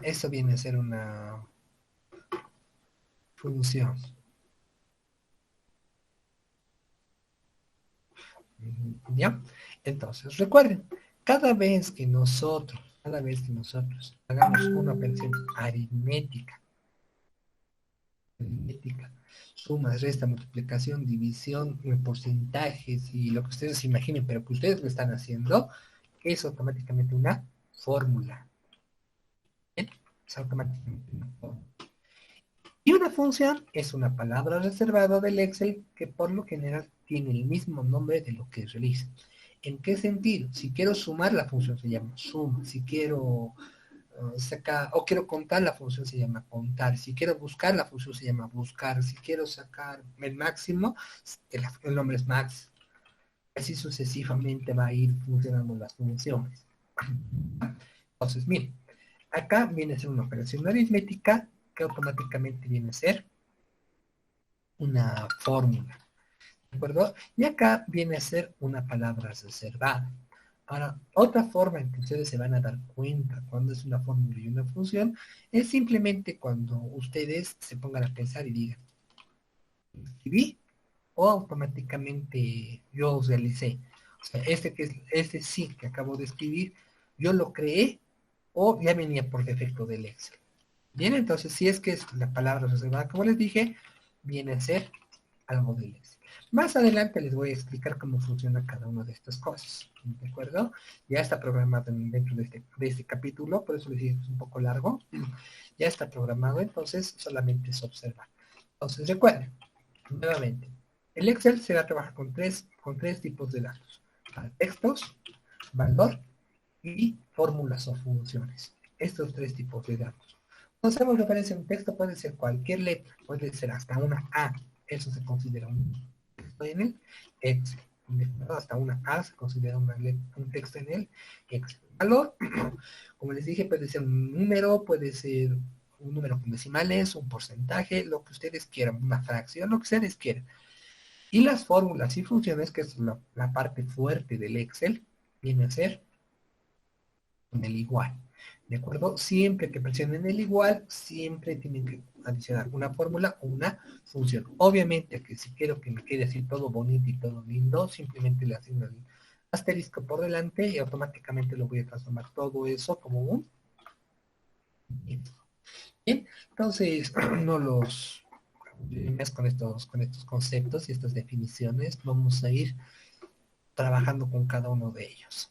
eso viene a ser una función. ¿Ya? Entonces, recuerden, cada vez que nosotros hagamos una operación aritmética, sumas, resta, multiplicación, división, porcentajes y lo que ustedes se imaginen, pero que ustedes lo están haciendo, es automáticamente una fórmula. ¿Bien? Es automáticamente una fórmula. Y una función es una palabra reservada del Excel que por lo general tiene el mismo nombre de lo que realiza. ¿En qué sentido? Si quiero sumar, la función se llama suma. Si quiero sacar o quiero contar, la función se llama contar. Si quiero buscar, la función se llama buscar. Si quiero sacar el máximo, el nombre es max. Así sucesivamente va a ir funcionando las funciones. Entonces, miren, acá viene a ser una operación aritmética que automáticamente viene a ser una fórmula, ¿de acuerdo? Y acá viene a ser una palabra reservada. Ahora, otra forma en que ustedes se van a dar cuenta cuando es una fórmula y una función es simplemente cuando ustedes se pongan a pensar y digan, ¿escribí? O automáticamente yo realicé. O sea, este sí que acabo de escribir, yo lo creé o ya venía por defecto del Excel. Bien, entonces si es que es la palabra reservada, como les dije, viene a ser algo del Excel. Más adelante les voy a explicar cómo funciona cada una de estas cosas, ¿de acuerdo? Ya está programado dentro de este capítulo, por eso les dije que es un poco largo. Ya está programado, entonces solamente es observar. Entonces recuerden, nuevamente, el Excel se va a trabajar con tres tipos de datos: para textos, valor y fórmulas o funciones. Estos 3 tipos de datos. Cuando hacemos referencia a un texto puede ser cualquier letra, puede ser hasta una A, eso se considera un texto en el Excel. Hasta una A se considera un texto en el Excel. Valor, como les dije, puede ser un número, puede ser un número con decimales, un porcentaje, lo que ustedes quieran, una fracción, lo que ustedes quieran. Y las fórmulas y funciones, que es la parte fuerte del Excel, viene a ser en el igual. ¿De acuerdo? Siempre que presionen el igual, siempre tienen que adicionar una fórmula o una función. Obviamente que si quiero que me quede así todo bonito y todo lindo, simplemente le asigno el asterisco por delante y automáticamente lo voy a transformar todo eso como un... Bien, entonces no los... con estos conceptos y estas definiciones, vamos a ir trabajando con cada uno de ellos.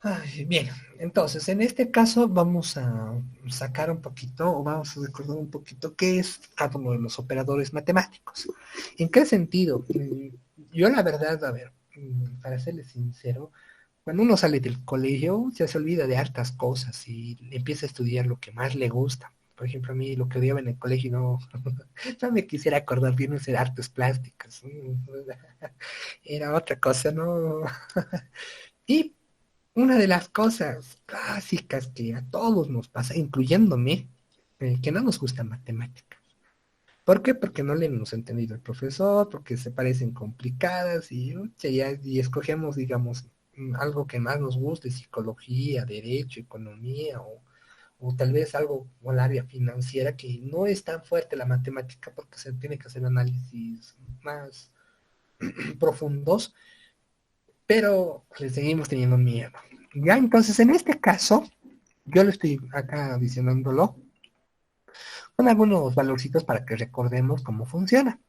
Ay, bien, entonces en este caso vamos a sacar un poquito, o vamos a recordar un poquito qué es cada uno de los operadores matemáticos. ¿En qué sentido? Yo la verdad, a ver, para serles sincero, cuando uno sale del colegio ya se olvida de hartas cosas y empieza a estudiar lo que más le gusta. Por ejemplo, a mí lo que odiaba en el colegio no, no me quisiera acordar bien de artes plásticas. Era otra cosa, ¿no? Y una de las cosas clásicas que a todos nos pasa, incluyéndome, que no nos gusta matemática. ¿Por qué? Porque no le hemos entendido al profesor, porque se parecen complicadas y escogemos, digamos, algo que más nos guste, psicología, derecho, economía o tal vez algo o el área financiera que no es tan fuerte la matemática porque se tiene que hacer análisis más profundos, pero le seguimos teniendo miedo. Ya, entonces en este caso, yo lo estoy acá adicionándolo con algunos valorcitos para que recordemos cómo funciona.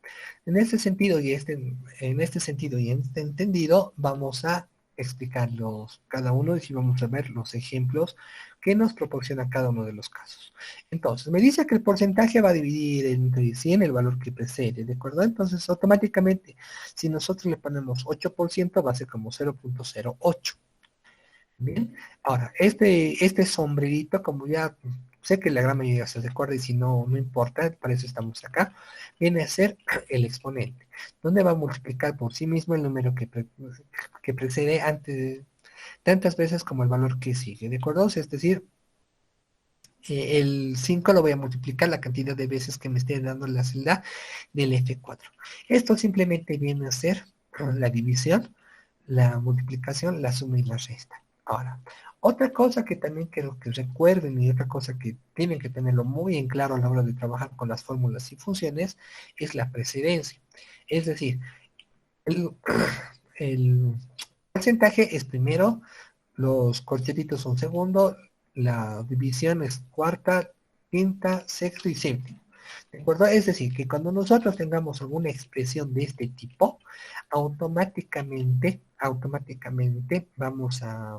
En este sentido en este sentido y en este entendido, vamos a explicarlos cada uno y vamos a ver los ejemplos que nos proporciona cada uno de los casos. Entonces, me dice que el porcentaje va a dividir entre 100 el valor que precede, ¿de acuerdo? Entonces, automáticamente, si nosotros le ponemos 8%, va a ser como 0.08. Bien, ahora, este sombrerito, como ya sé que la gran mayoría se recuerda y si no, no importa, para eso estamos acá, viene a ser el exponente, donde va a multiplicar por sí mismo el número que precede antes, tantas veces como el valor que sigue, ¿de acuerdo? Es decir, el 5 lo voy a multiplicar la cantidad de veces que me esté dando la celda del F4. Esto simplemente viene a ser la división, la multiplicación, la suma y la resta. Ahora, otra cosa que también quiero que recuerden y otra cosa que tienen que tenerlo muy en claro a la hora de trabajar con las fórmulas y funciones es la precedencia. Es decir, el, el porcentaje es primero, los corchetitos son segundo, la división es cuarta, quinta, sexto y séptimo. ¿De acuerdo? Es decir, que cuando nosotros tengamos alguna expresión de este tipo, automáticamente vamos a,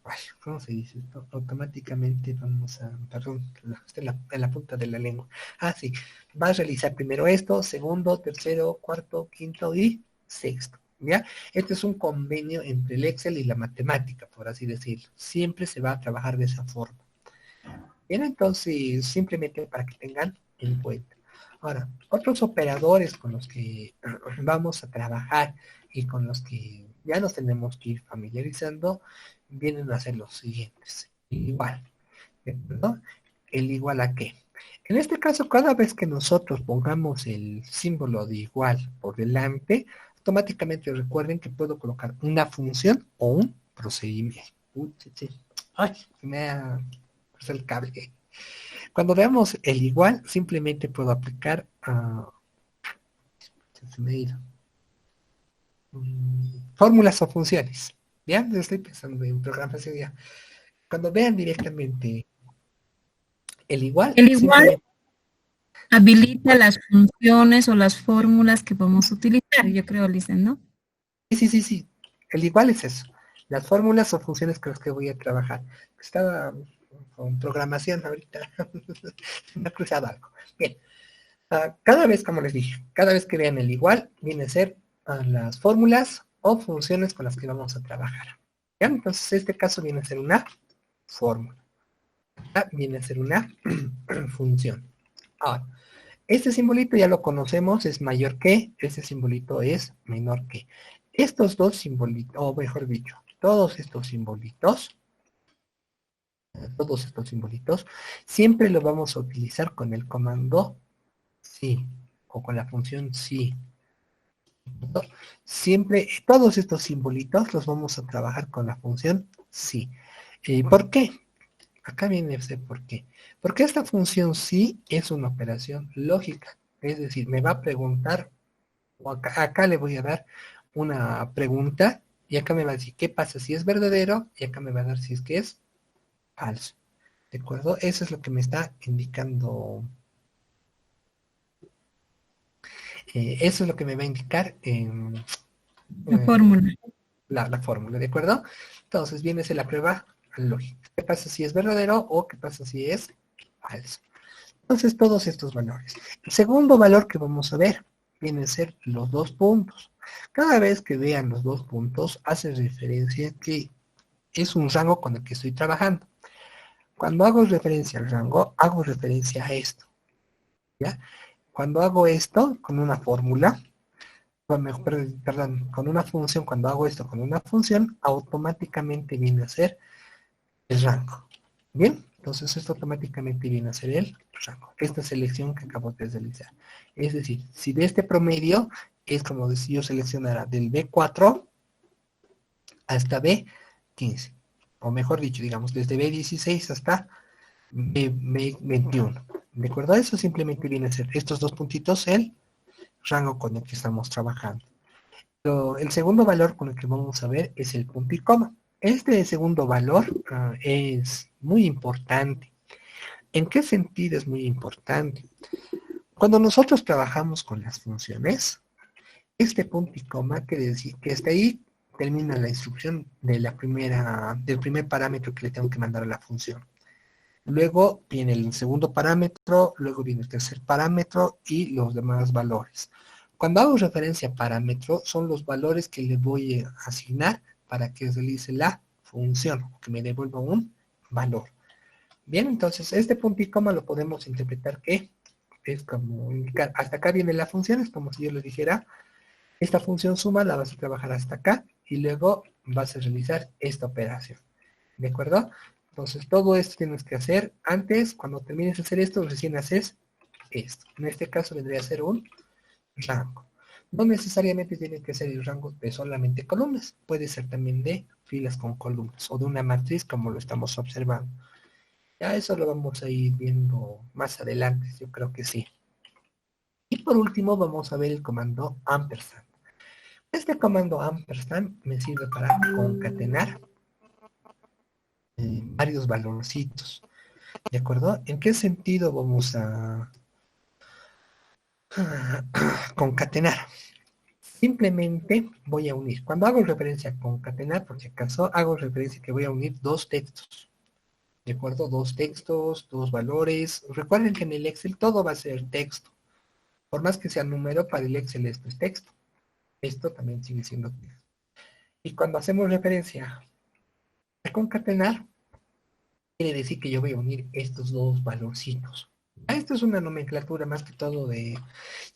ay, ¿cómo se dice esto? Automáticamente vamos a, perdón, está en la punta de la lengua. Ah, sí, va a realizar primero esto, segundo, tercero, cuarto, quinto y sexto. ¿Ya? Este es un convenio entre el Excel y la matemática, por así decirlo. Siempre se va a trabajar de esa forma. Bien, entonces, simplemente para que tengan en cuenta. Ahora, otros operadores con los que vamos a trabajar y con los que ya nos tenemos que ir familiarizando, vienen a ser los siguientes. Igual, ¿no? ¿El igual a qué? En este caso, cada vez que nosotros pongamos el símbolo de igual por delante, automáticamente recuerden que puedo colocar una función o un procedimiento. Ay, me ha el cable. Cuando veamos el igual, simplemente puedo aplicar se me ha ido. Fórmulas o funciones. ¿Ya? Estoy pensando en programación ya. Cuando vean directamente el igual, El igual simplemente... habilita las funciones o las fórmulas que vamos a utilizar, yo creo, Lisen, ¿no? Sí. El igual es eso. Las fórmulas o funciones con las que voy a trabajar. Estaba con programación ahorita. Me ha cruzado algo. Bien. Cada vez, como les dije, cada vez que vean el igual, viene a ser las fórmulas o funciones con las que vamos a trabajar. ¿Ya? Entonces este caso viene a ser una fórmula. Acá viene a ser una función. Ahora, este simbolito ya lo conocemos, es mayor que, este simbolito es menor que. Estos dos simbolitos, o mejor dicho, todos estos simbolitos, siempre lo vamos a utilizar con el comando sí, o con la función sí. Siempre, todos estos simbolitos los vamos a trabajar con la función sí. ¿Por qué? Acá viene ese por qué. Porque esta función sí es una operación lógica. Es decir, me va a preguntar, o acá le voy a dar una pregunta, y acá me va a decir qué pasa si es verdadero, y acá me va a dar si es que es falso. ¿De acuerdo? Eso es lo que me está indicando. Eso es lo que me va a indicar en La fórmula. la fórmula, ¿de acuerdo? Entonces viene a ser la prueba lógica. ¿Qué pasa si es verdadero o qué pasa si es falso? Entonces todos estos valores. El segundo valor que vamos a ver viene a ser los dos puntos. Cada vez que vean los dos puntos hace referencia que es un rango con el que estoy trabajando. Cuando hago referencia al rango, hago referencia a esto. ¿Ya? Cuando hago esto con una fórmula, perdón, con una función, cuando hago esto con una función, automáticamente viene a ser el rango. Bien, entonces esto automáticamente viene a ser el rango. Esta selección que acabo de realizar. Es decir, si de este promedio es como si yo seleccionara del B4 hasta B15. O mejor dicho, digamos, desde B16 hasta B21. ¿De acuerdo? Eso simplemente viene a ser estos dos puntitos, el rango con el que estamos trabajando. El segundo valor con el que vamos a ver es el punto y coma. Este segundo valor es muy importante. ¿En qué sentido es muy importante? Cuando nosotros trabajamos con las funciones, este punto y coma quiere decir que hasta ahí termina la instrucción de del primer parámetro que le tengo que mandar a la función. Luego viene el segundo parámetro, luego viene el tercer parámetro y los demás valores. Cuando hago referencia a parámetro, son los valores que le voy a asignar para que realice la función, o que me devuelva un valor. Bien, entonces este punto y coma lo podemos interpretar que es como indicar, hasta acá viene la función, es como si yo le dijera, esta función suma la vas a trabajar hasta acá y luego vas a realizar esta operación. ¿De acuerdo? Entonces todo esto tienes que hacer antes, cuando termines de hacer esto, recién haces esto. En este caso vendría a ser un rango. No necesariamente tiene que ser el rango de solamente columnas, puede ser también de filas con columnas o de una matriz como lo estamos observando. Ya eso lo vamos a ir viendo más adelante, yo creo que sí. Y por último vamos a ver el comando ampersand. Este comando ampersand me sirve para concatenar varios valorcitos. ¿De acuerdo? ¿En qué sentido vamos a concatenar? Simplemente voy a unir. Cuando hago referencia a concatenar, por si acaso, hago referencia a que voy a unir dos textos. ¿De acuerdo? Dos textos, dos valores. Recuerden que en el Excel todo va a ser texto. Por más que sea número, para el Excel esto es texto. Esto también sigue siendo texto. Y cuando hacemos referencia a concatenar, quiere decir que yo voy a unir estos dos valorcitos. Esto es una nomenclatura más que todo de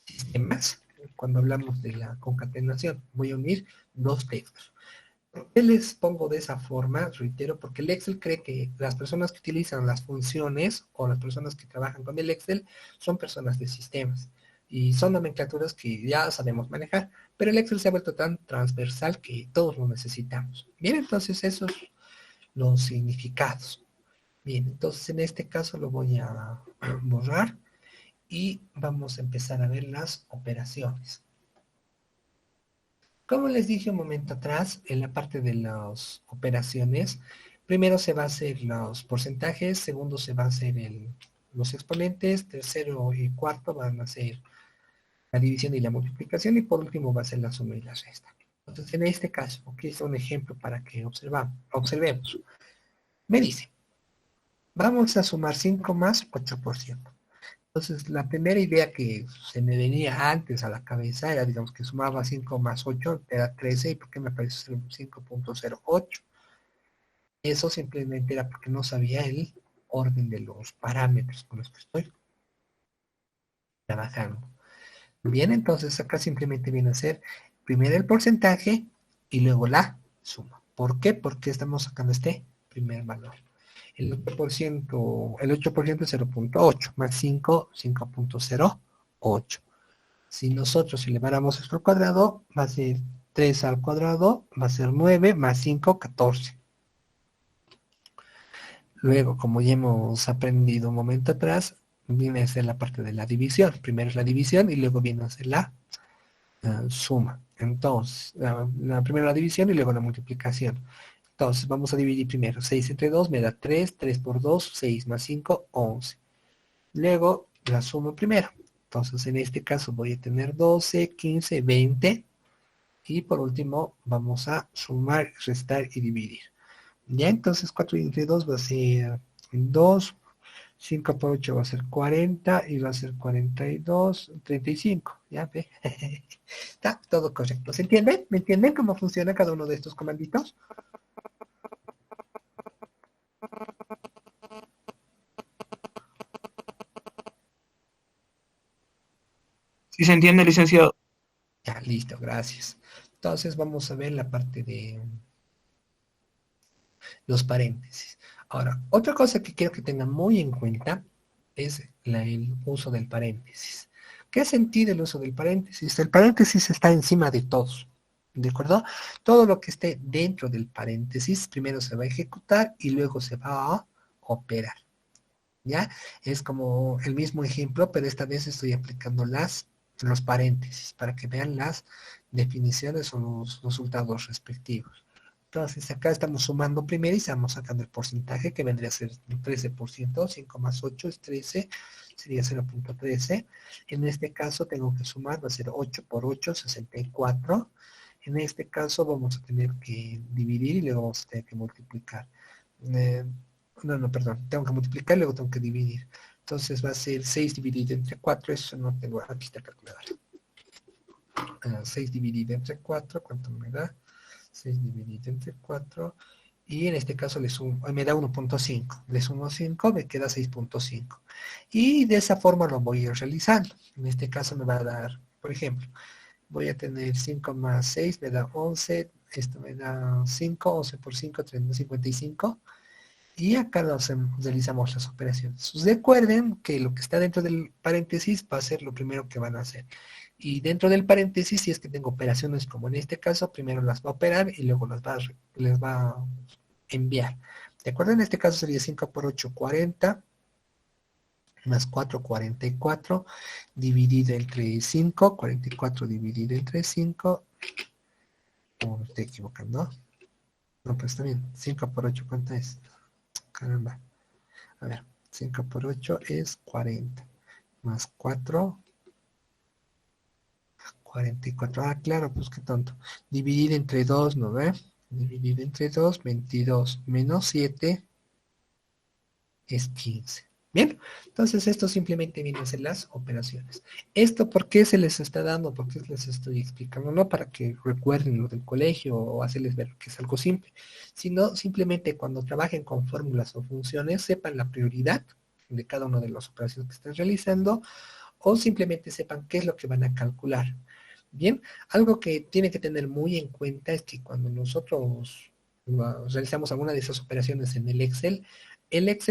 sistemas. Cuando hablamos de la concatenación, voy a unir dos textos. ¿Por qué les pongo de esa forma? Reitero, porque el Excel cree que las personas que utilizan las funciones o las personas que trabajan con el Excel son personas de sistemas. Y son nomenclaturas que ya sabemos manejar, pero el Excel se ha vuelto tan transversal que todos lo necesitamos. Bien, entonces esos son los significados. Bien, entonces en este caso lo voy a borrar y vamos a empezar a ver las operaciones. Como les dije un momento atrás, en la parte de las operaciones, primero se va a hacer los porcentajes, segundo se va a hacer los exponentes, tercero y cuarto van a ser la división y la multiplicación y por último va a ser la suma y la resta. Entonces en este caso, aquí está un ejemplo para que observemos. Me dice, vamos a sumar 5 más 8%. Entonces, la primera idea que se me venía antes a la cabeza era, digamos, que sumaba 5 más 8, era 13, ¿y por qué me aparece 5.08? Eso simplemente era porque no sabía el orden de los parámetros con los que estoy trabajando. Bien, entonces acá simplemente viene a ser primero el porcentaje y luego la suma. ¿Por qué? Porque estamos sacando este primer valor. El 8% es 0.8 más 5, 5.08. Si nosotros eleváramos esto al cuadrado, va a ser 3 al cuadrado, va a ser 9 más 5, 14. Luego, como ya hemos aprendido un momento atrás, viene a ser la parte de la división. Primero es la división y luego viene a ser la suma. Entonces, primero la división y luego la multiplicación. Entonces, vamos a dividir primero. 6 entre 2 me da 3, 3 por 2, 6 más 5, 11. Luego, la sumo primero. Entonces, en este caso voy a tener 12, 15, 20. Y por último, vamos a sumar, restar y dividir. Ya, entonces 4 entre 2 va a ser 2. 5 por 8 va a ser 40 y va a ser 42, 35. ¿Ya ve? Está todo correcto. ¿Se entiende? ¿Me entienden cómo funciona cada uno de estos comanditos? Sí se entiende, licenciado. Ya, listo, gracias. Entonces vamos a ver la parte de los paréntesis. Ahora, otra cosa que quiero que tengan muy en cuenta es el uso del paréntesis. ¿Qué sentido el uso del paréntesis? El paréntesis está encima de todos. ¿De acuerdo? Todo lo que esté dentro del paréntesis primero se va a ejecutar y luego se va a operar. ¿Ya? Es como el mismo ejemplo, pero esta vez estoy aplicando los paréntesis para que vean las definiciones o los resultados respectivos. Entonces acá estamos sumando primero y estamos sacando el porcentaje que vendría a ser el 13%, 5 más 8 es 13, sería 0.13. En este caso tengo que sumar, va a ser 8 por 8, 64. En este caso vamos a tener que dividir y luego vamos a tener que multiplicar. Eh, no, perdón, tengo que multiplicar y luego tengo que dividir. Entonces va a ser 6 dividido entre 4, eso no tengo, aquí está el calculador. 6 dividido entre 4, ¿cuánto me da? 6 dividido entre 4 y en este caso me da 1.5, le sumo 5, me queda 6.5 y de esa forma lo voy a ir realizando. En este caso me va a dar, por ejemplo, voy a tener 5 más 6 me da 11, esto me da 5, 11 por 5, 355 y acá realizamos las operaciones. Recuerden que lo que está dentro del paréntesis va a ser lo primero que van a hacer. Y dentro del paréntesis, si es que tengo operaciones como en este caso, primero las va a operar y luego les va a enviar. ¿De acuerdo? En este caso sería 5 por 8, 40, más 4, 44, dividido entre 5, 44 dividido entre 5, oh, me estoy equivocando. No, pues está bien. 5 por 8, ¿cuánto es? Caramba. A ver, 5 por 8 es 40. Más 4, 44. Ah, claro, pues qué tonto. Dividir entre 2, ¿no ve? Dividir entre 2, 22. Menos 7 es 15. Bien, entonces esto simplemente viene a ser las operaciones. ¿Esto por qué se les está dando? ¿Por qué les estoy explicando? No para que recuerden lo del colegio o hacerles ver que es algo simple, sino simplemente cuando trabajen con fórmulas o funciones, sepan la prioridad de cada una de las operaciones que estén realizando o simplemente sepan qué es lo que van a calcular. Bien, algo que tiene que tener muy en cuenta es que cuando nosotros realizamos alguna de esas operaciones en el Excel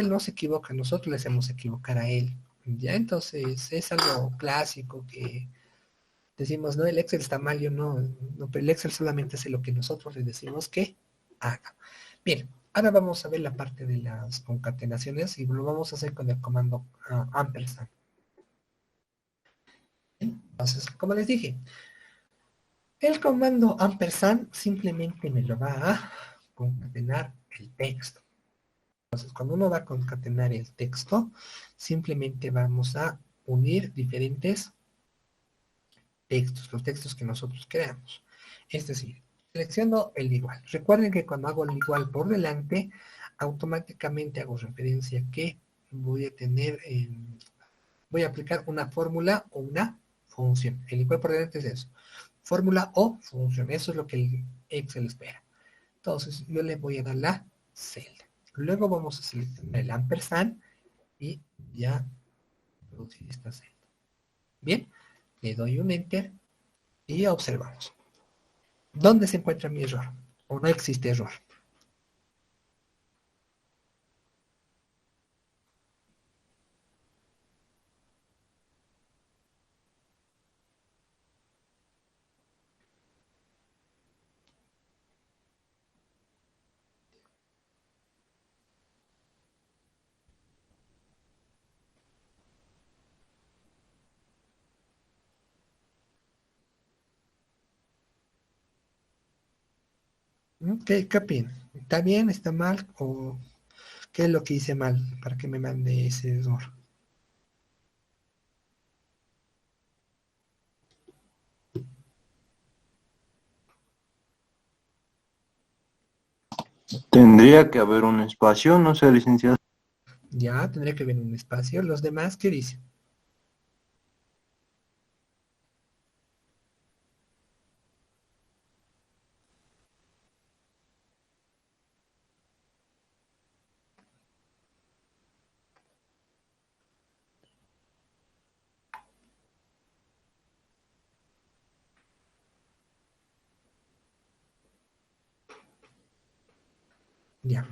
no se equivoca, nosotros le hacemos equivocar a él. Ya, entonces es algo clásico que decimos, no, el Excel está mal, yo no, pero el Excel solamente hace lo que nosotros le decimos que haga. Bien, ahora vamos a ver la parte de las concatenaciones y lo vamos a hacer con el comando ampersand. Entonces, como les dije, el comando ampersand simplemente me lo va a concatenar el texto. Entonces, cuando uno va a concatenar el texto, simplemente vamos a unir diferentes textos, los textos que nosotros creamos. Es decir, selecciono el igual. Recuerden que cuando hago el igual por delante, automáticamente hago referencia que voy a tener, voy a aplicar una fórmula o una función. El igual por delante es eso. Fórmula o función. Eso es lo que el Excel espera. Entonces, yo le voy a dar la celda. Luego vamos a seleccionar el ampersand y ya producir esta celda. Bien, le doy un enter y observamos. ¿Dónde se encuentra mi error? ¿O no existe error? ¿Qué opinan? ¿Está bien? ¿Está mal? ¿O qué es lo que hice mal para que me mande ese error? Tendría que haber un espacio, no sé, licenciado. Ya, tendría que ver un espacio. ¿Los demás qué dicen? Ya.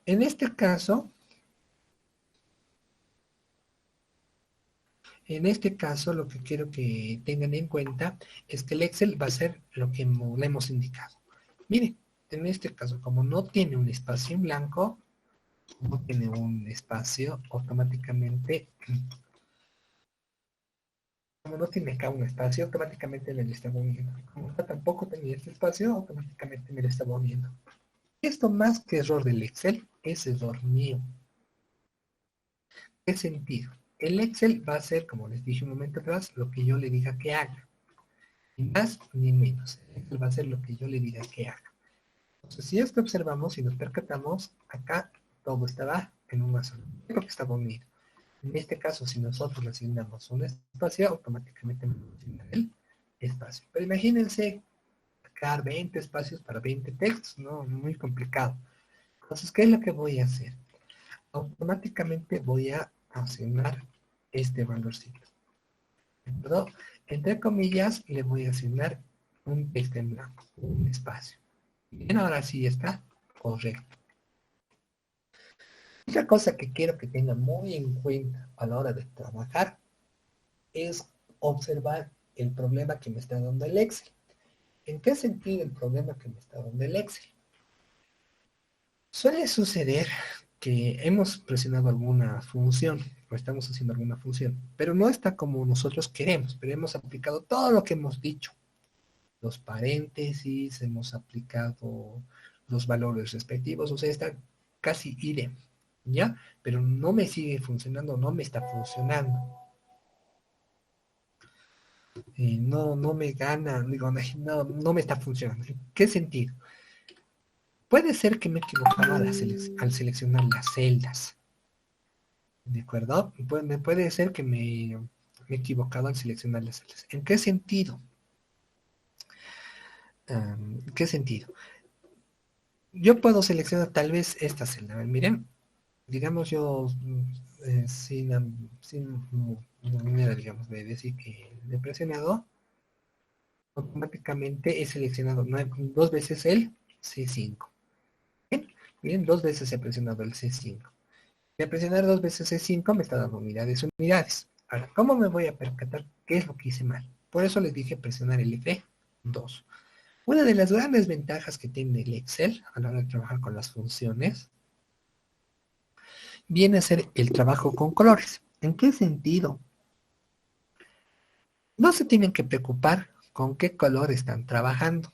En este caso, lo que quiero que tengan en cuenta es que el Excel va a ser lo que le hemos indicado. Miren, en este caso, como no tiene un espacio en blanco, no tiene un espacio, automáticamente, como no tiene acá un espacio, automáticamente me lo está uniendo. Como acá tampoco tenía este espacio, automáticamente me lo está uniendo. Esto más que error del Excel, es error mío. ¿Qué sentido? El Excel va a hacer, como les dije un momento atrás, lo que yo le diga que haga. Ni más ni menos. El Excel va a hacer lo que yo le diga que haga. Entonces, si esto observamos y nos percatamos, acá todo estaba en una sola. Lo que estaba unido. En este caso, si nosotros le asignamos un espacio, automáticamente me asigna el espacio. Pero imagínense sacar 20 espacios para 20 textos, ¿no? Muy complicado. Entonces, ¿qué es lo que voy a hacer? Automáticamente voy a asignar este valorcito. ¿Verdad? Entre comillas, le voy a asignar un texto en blanco, un espacio. Bien, ahora sí está correcto. Otra cosa que quiero que tengan muy en cuenta a la hora de trabajar es observar el problema que me está dando el Excel. ¿En qué sentido el problema que me está dando el Excel? Suele suceder que hemos presionado alguna función o estamos haciendo alguna función, pero no está como nosotros queremos, pero hemos aplicado todo lo que hemos dicho. Los paréntesis, hemos aplicado los valores respectivos, o sea, está casi idem, ¿ya? Pero no me sigue funcionando, no me está funcionando. No me gana, digo, no me está funcionando. ¿En qué sentido? Puede ser que me equivocaba al seleccionar las celdas, ¿de acuerdo? Puede ser que me he equivocado al seleccionar las celdas. ¿En qué sentido? ¿Qué sentido? Yo puedo seleccionar tal vez esta celda. Miren, digamos yo sin manera, digamos, de decir que he presionado, automáticamente he seleccionado dos veces el C5. Bien, miren, dos veces he presionado el C5. Y al presionar dos veces C5 me está dando unidades. Ahora, ¿cómo me voy a percatar qué es lo que hice mal? Por eso les dije presionar el F2. Una de las grandes ventajas que tiene el Excel a la hora de trabajar con las funciones viene a ser el trabajo con colores. ¿En qué sentido? No se tienen que preocupar con qué color están trabajando.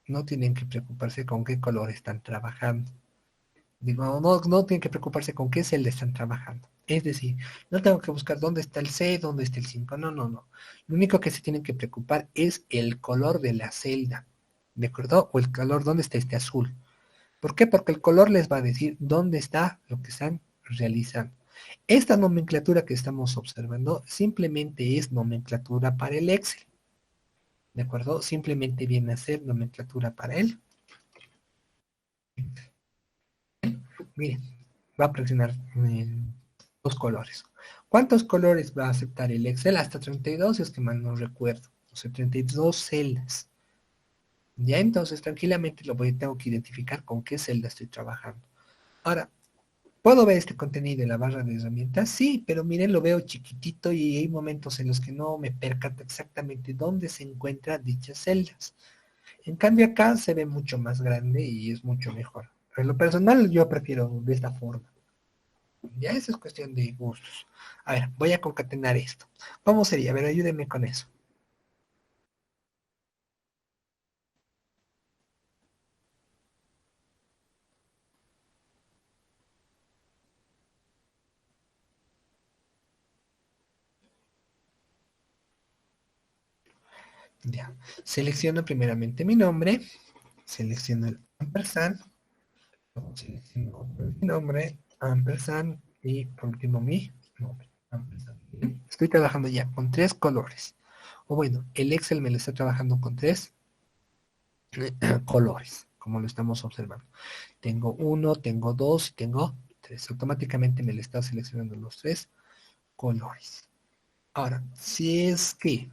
No tienen que preocuparse con qué color están trabajando. Digo, no tienen que preocuparse con qué celda están trabajando. Es decir, no tengo que buscar dónde está el C, dónde está el 5. No. Lo único que se tienen que preocupar es el color de la celda. ¿De acuerdo? O el color, dónde está este azul. ¿Por qué? Porque el color les va a decir dónde está lo que están realizando. Esta nomenclatura que estamos observando simplemente es nomenclatura para el Excel. ¿De acuerdo? Simplemente viene a ser nomenclatura para él. Miren, va a presionar dos colores. ¿Cuántos colores va a aceptar el Excel? Hasta 32, si es que mal no recuerdo. O sea, 32 celdas. Ya entonces tranquilamente tengo que identificar con qué celda estoy trabajando. Ahora, ¿puedo ver este contenido en la barra de herramientas? Sí, pero miren, lo veo chiquitito y hay momentos en los que no me percato exactamente dónde se encuentran dichas celdas. En cambio acá se ve mucho más grande y es mucho mejor. En lo personal yo prefiero de esta forma. Ya eso es cuestión de gustos. A ver, voy a concatenar esto. ¿Cómo sería? A ver, ayúdenme con eso. Ya. Selecciono primeramente mi nombre. Selecciono el ampersand. Luego selecciono mi nombre, ampersand y por último mi nombre. Ampersand. Estoy trabajando ya con 3 colores. O bueno, el Excel me lo está trabajando con 3 colores, como lo estamos observando. Tengo 1, tengo 2 y tengo 3. Automáticamente me le está seleccionando los 3 colores. Ahora, si es que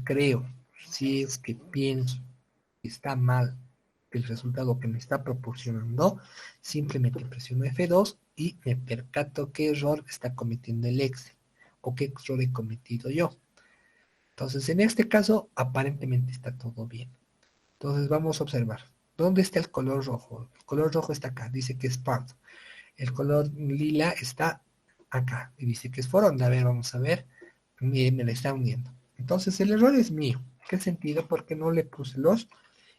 creo, si es que pienso que está mal el resultado que me está proporcionando, simplemente presiono F2 y me percato qué error está cometiendo el Excel o qué error he cometido yo. Entonces, en este caso, aparentemente está todo bien. Entonces, vamos a observar. ¿Dónde está el color rojo? El color rojo está acá, dice que es part. El color lila está acá y dice que es for. A ver, vamos a ver. Miren, me la está uniendo. Entonces, el error es mío. ¿Qué sentido? Porque no le puse los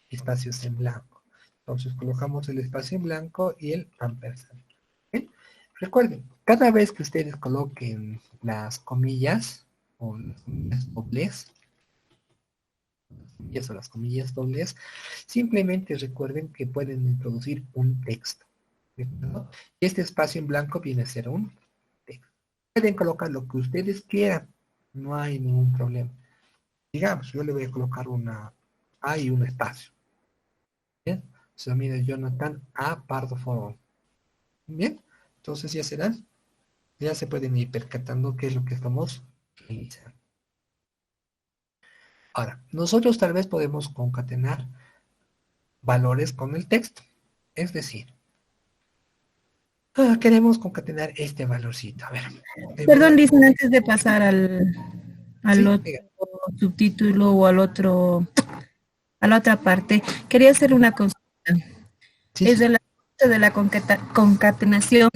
espacios en blanco. Entonces colocamos el espacio en blanco y el ampersand. ¿Bien? Recuerden, cada vez que ustedes coloquen las comillas o las comillas dobles, las comillas dobles, simplemente recuerden que pueden introducir un texto. ¿No? Y este espacio en blanco viene a ser un texto. Pueden colocar lo que ustedes quieran, no hay ningún problema. Digamos, yo le voy a colocar una A y un espacio. Bien, se mira Jonathan A. Pardo Forón. Bien, entonces ya serán, ya se pueden ir percatando qué es lo que estamos realizando. Ahora, nosotros tal vez podemos concatenar valores con el texto. Es decir, queremos concatenar este valorcito. A ver. Perdón, dicen antes de pasar al Sí, otro diga. subtítulo o al otro, a la otra parte, quería hacer una consulta. Sí, Es sí. de la concatenación.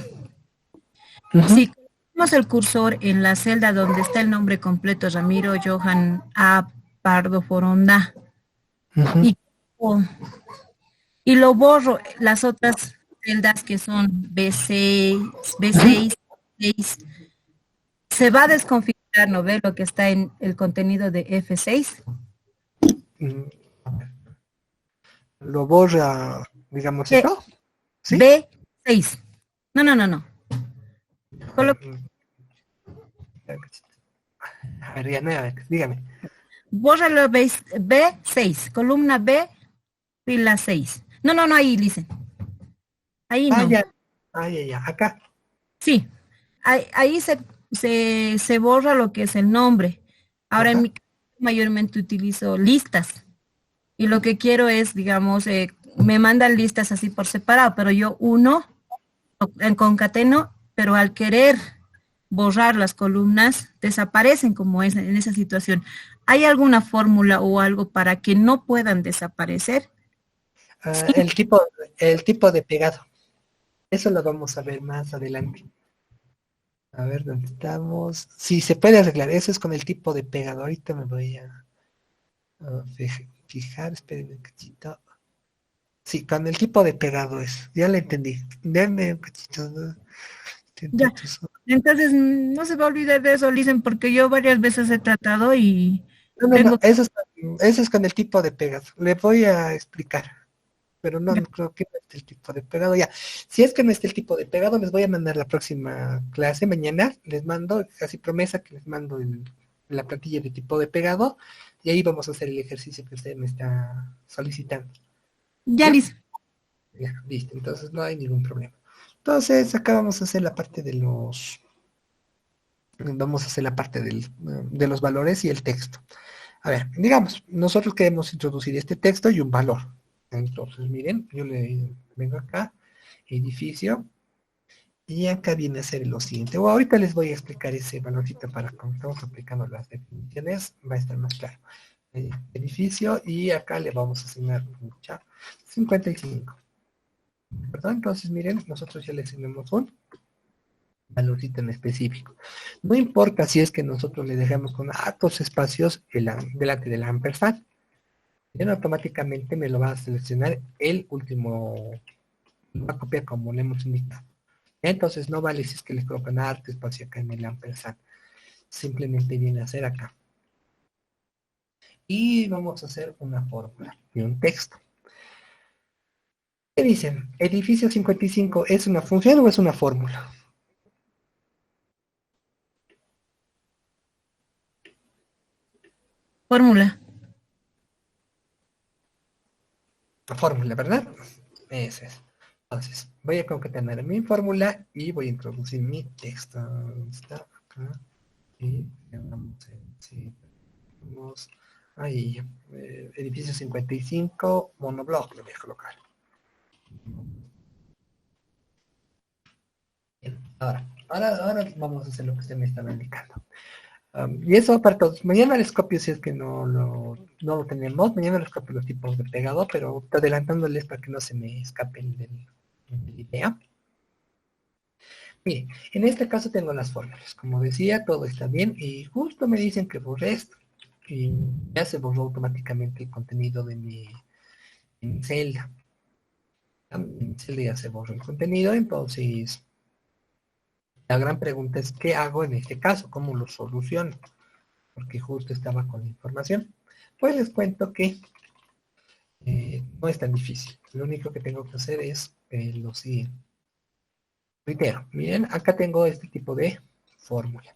Ujú. Si colocamos el cursor en la celda donde está el nombre completo, Ramiro Johan A. Pardo Foronda, Ujú. y, y lo borro, las otras celdas que son B6, B6, 6, se va a desconfigurar, ¿no ve? Lo que está en el contenido de F6. Mm, Lo borra, digamos B, esto. ¿Sí? B6. No, no, no, no. A ver, ya no, dígame. Borra lo B6, columna B, fila 6. No, no, no, ahí dice. Ahí Ah, no. ya. Ah, ya, ya. Acá. Sí, ahí se borra lo que es el nombre. Ahora en Ajá. mi caso mayormente utilizo listas y lo que quiero es, digamos, me mandan listas así por separado, pero yo uno en concateno, pero al querer borrar las columnas desaparecen como es en esa situación. ¿Hay alguna fórmula o algo para que no puedan desaparecer? Ah, el tipo de pegado. Eso lo vamos a ver más adelante. A ver dónde estamos. Sí, se puede arreglar. Eso es con el tipo de pegado. Ahorita me voy a fijar. Espérenme un cachito. Sí, con el tipo de pegado es. Ya lo entendí. Denme un cachito. ¿No? Ya, entonces no se va a olvidar de eso, Lisen, porque yo varias veces he tratado y No, no, no. tengo... Eso es con el tipo de pegado. Le voy a explicar. Pero no, Ya, no creo que no esté el tipo de pegado ya. Si es que no esté el tipo de pegado, les voy a mandar la próxima clase, mañana, les mando, casi promesa que les mando la plantilla de tipo de pegado, y ahí vamos a hacer el ejercicio que usted me está solicitando. ya, ¿Bien? Lisen. Ya, listo, entonces no hay ningún problema. Entonces acá vamos a hacer la parte de los, vamos a hacer la parte de los valores y el texto. A ver, digamos, nosotros queremos introducir este texto y un valor. Entonces, miren, yo le vengo acá, edificio, y acá viene a ser lo siguiente. O ahorita les voy a explicar ese valorcito para cuando estamos aplicando las definiciones, va a estar más claro. Edificio, y acá le vamos a asignar mucha 55. ¿Verdad? Entonces, miren, nosotros ya le asignamos un valorcito en específico. No importa si es que nosotros le dejamos con altos espacios delante del ampersand, bien automáticamente me lo va a seleccionar el último, lo va a copiar como le hemos indicado. Entonces no vale si es que les colocan harto espacio acá en el ampersand. Simplemente viene a ser acá. Y vamos a hacer una fórmula de un texto. ¿Qué dicen? ¿Edificio 55 es una función o es una fórmula? Fórmula. La fórmula, ¿verdad? Ese es. Entonces, voy a concatenar mi fórmula y voy a introducir mi texto. Está acá. Y vamos ahí. Edificio 55, monobloc, lo voy a colocar. Bien, ahora vamos a hacer lo que usted me estaba indicando. Y eso para todos. Mañana les copio si es que no lo tenemos. Mañana les copio los tipos de pegado, pero adelantándoles para que no se me escapen de la idea. Mire, en este caso tengo las fórmulas. Como decía, todo está bien y justo me dicen que borré esto. Y ya se borró automáticamente el contenido de mi celda. En celda ya se borró el contenido, entonces la gran pregunta es ¿qué hago en este caso? ¿Cómo lo soluciono? Porque justo estaba con la información. Pues les cuento que no es tan difícil. Lo único que tengo que hacer es lo siguiente. Reitero, miren, acá tengo este tipo de fórmula.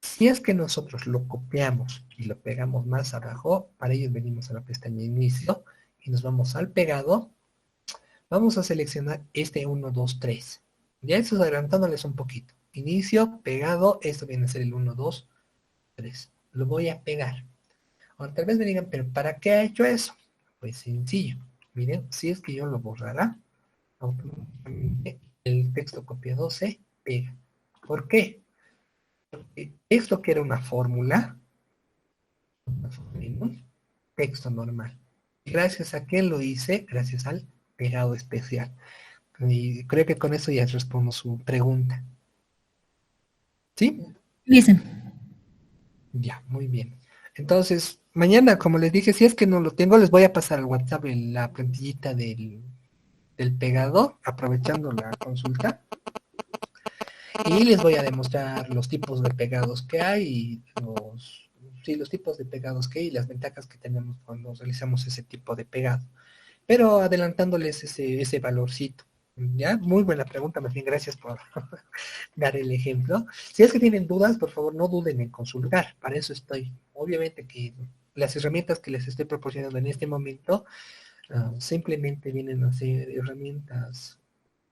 Si es que nosotros lo copiamos y lo pegamos más abajo, para ello venimos a la pestaña inicio y nos vamos al pegado. Vamos a seleccionar este 1, 2, 3. Ya eso adelantándoles un poquito. Inicio, pegado, esto viene a ser el 1, 2, 3. Lo voy a pegar. Ahora tal vez me digan, pero ¿para qué ha hecho eso? Pues sencillo. Miren, si es que yo lo borrara, automáticamente el texto copiado se pega. ¿Por qué? Porque esto que era una fórmula, texto normal. Gracias a que lo hice, gracias al pegado especial. Y creo que con eso ya respondo su pregunta. ¿Sí? Dicen. Ya, muy bien. Entonces, mañana, como les dije, si es que no lo tengo, les voy a pasar al WhatsApp la plantillita del pegado, aprovechando la consulta. Y les voy a demostrar los tipos de pegados que hay y los tipos de pegados que hay y las ventajas que tenemos cuando realizamos ese tipo de pegado. Pero adelantándoles ese valorcito. ¿Ya? Muy buena pregunta, más bien gracias por dar el ejemplo. Si es que tienen dudas, por favor no duden en consultar, para eso estoy. Obviamente que las herramientas que les estoy proporcionando en este momento simplemente vienen a ser herramientas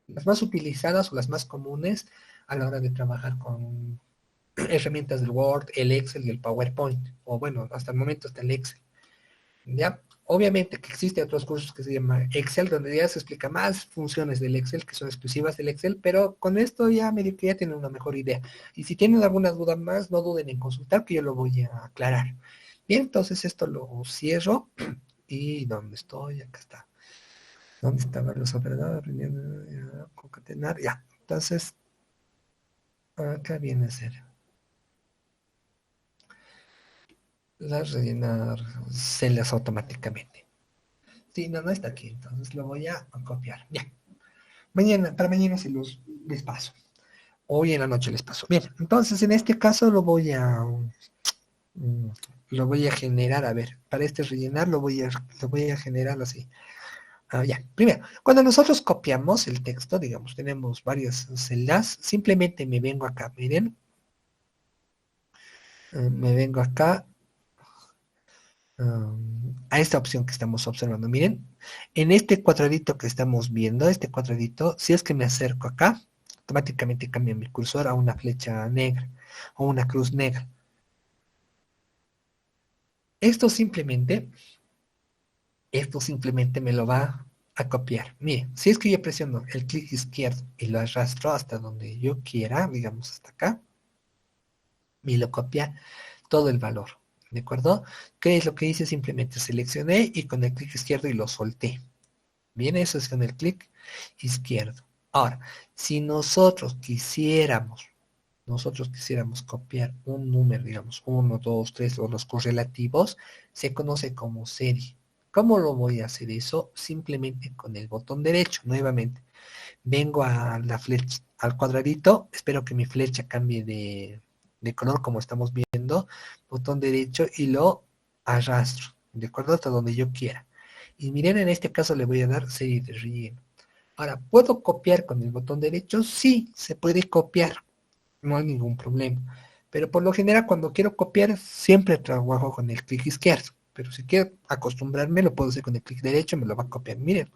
las más utilizadas o las más comunes a la hora de trabajar con herramientas del Word, el Excel y el PowerPoint, o bueno, hasta el momento está el Excel. ¿Ya? Obviamente que existen otros cursos que se llama Excel, donde ya se explica más funciones del Excel, que son exclusivas del Excel, pero con esto ya medio que ya tienen una mejor idea. Y si tienen alguna duda más, no duden en consultar, que yo lo voy a aclarar. Bien, entonces esto lo cierro. ¿Y dónde estoy? Acá está. ¿Dónde estaban los operadores? Concatenar, ya. Entonces, acá viene a ser. Rellenar celdas automáticamente. Sí, no está aquí, entonces lo voy a copiar. Ya. Para mañana les paso. Hoy en la noche les paso. Bien, entonces en este caso lo voy a generar. A ver, para este rellenar lo voy a generar así. Ya, primero, cuando nosotros copiamos el texto, digamos, tenemos varias celdas, simplemente me vengo acá, miren. Me vengo acá. a esta opción que estamos observando. Miren, en este cuadradito que estamos viendo, este cuadradito, si es que me acerco acá, automáticamente cambia mi cursor a una flecha negra o una cruz negra. Esto simplemente me lo va a copiar. Mire, si es que yo presiono el clic izquierdo y lo arrastro hasta donde yo quiera, digamos hasta acá, me lo copia todo el valor. ¿De acuerdo? ¿Qué es lo que hice? Simplemente seleccioné y con el clic izquierdo y lo solté. Bien, eso es con el clic izquierdo. Ahora, si nosotros quisiéramos copiar un número, digamos, 1, 2, 3, o los correlativos, se conoce como serie. ¿Cómo lo voy a hacer eso? Simplemente con el botón derecho, nuevamente. Vengo a la flecha, al cuadradito, espero que mi flecha cambie de color como estamos viendo, botón derecho y lo arrastro, de acuerdo, hasta donde yo quiera. Y miren, en este caso le voy a dar serie de relleno. Ahora, ¿puedo copiar con el botón derecho? Sí, se puede copiar, no hay ningún problema. Pero por lo general cuando quiero copiar siempre trabajo con el clic izquierdo. Pero si quiero acostumbrarme lo puedo hacer con el clic derecho, me lo va a copiar. Miren,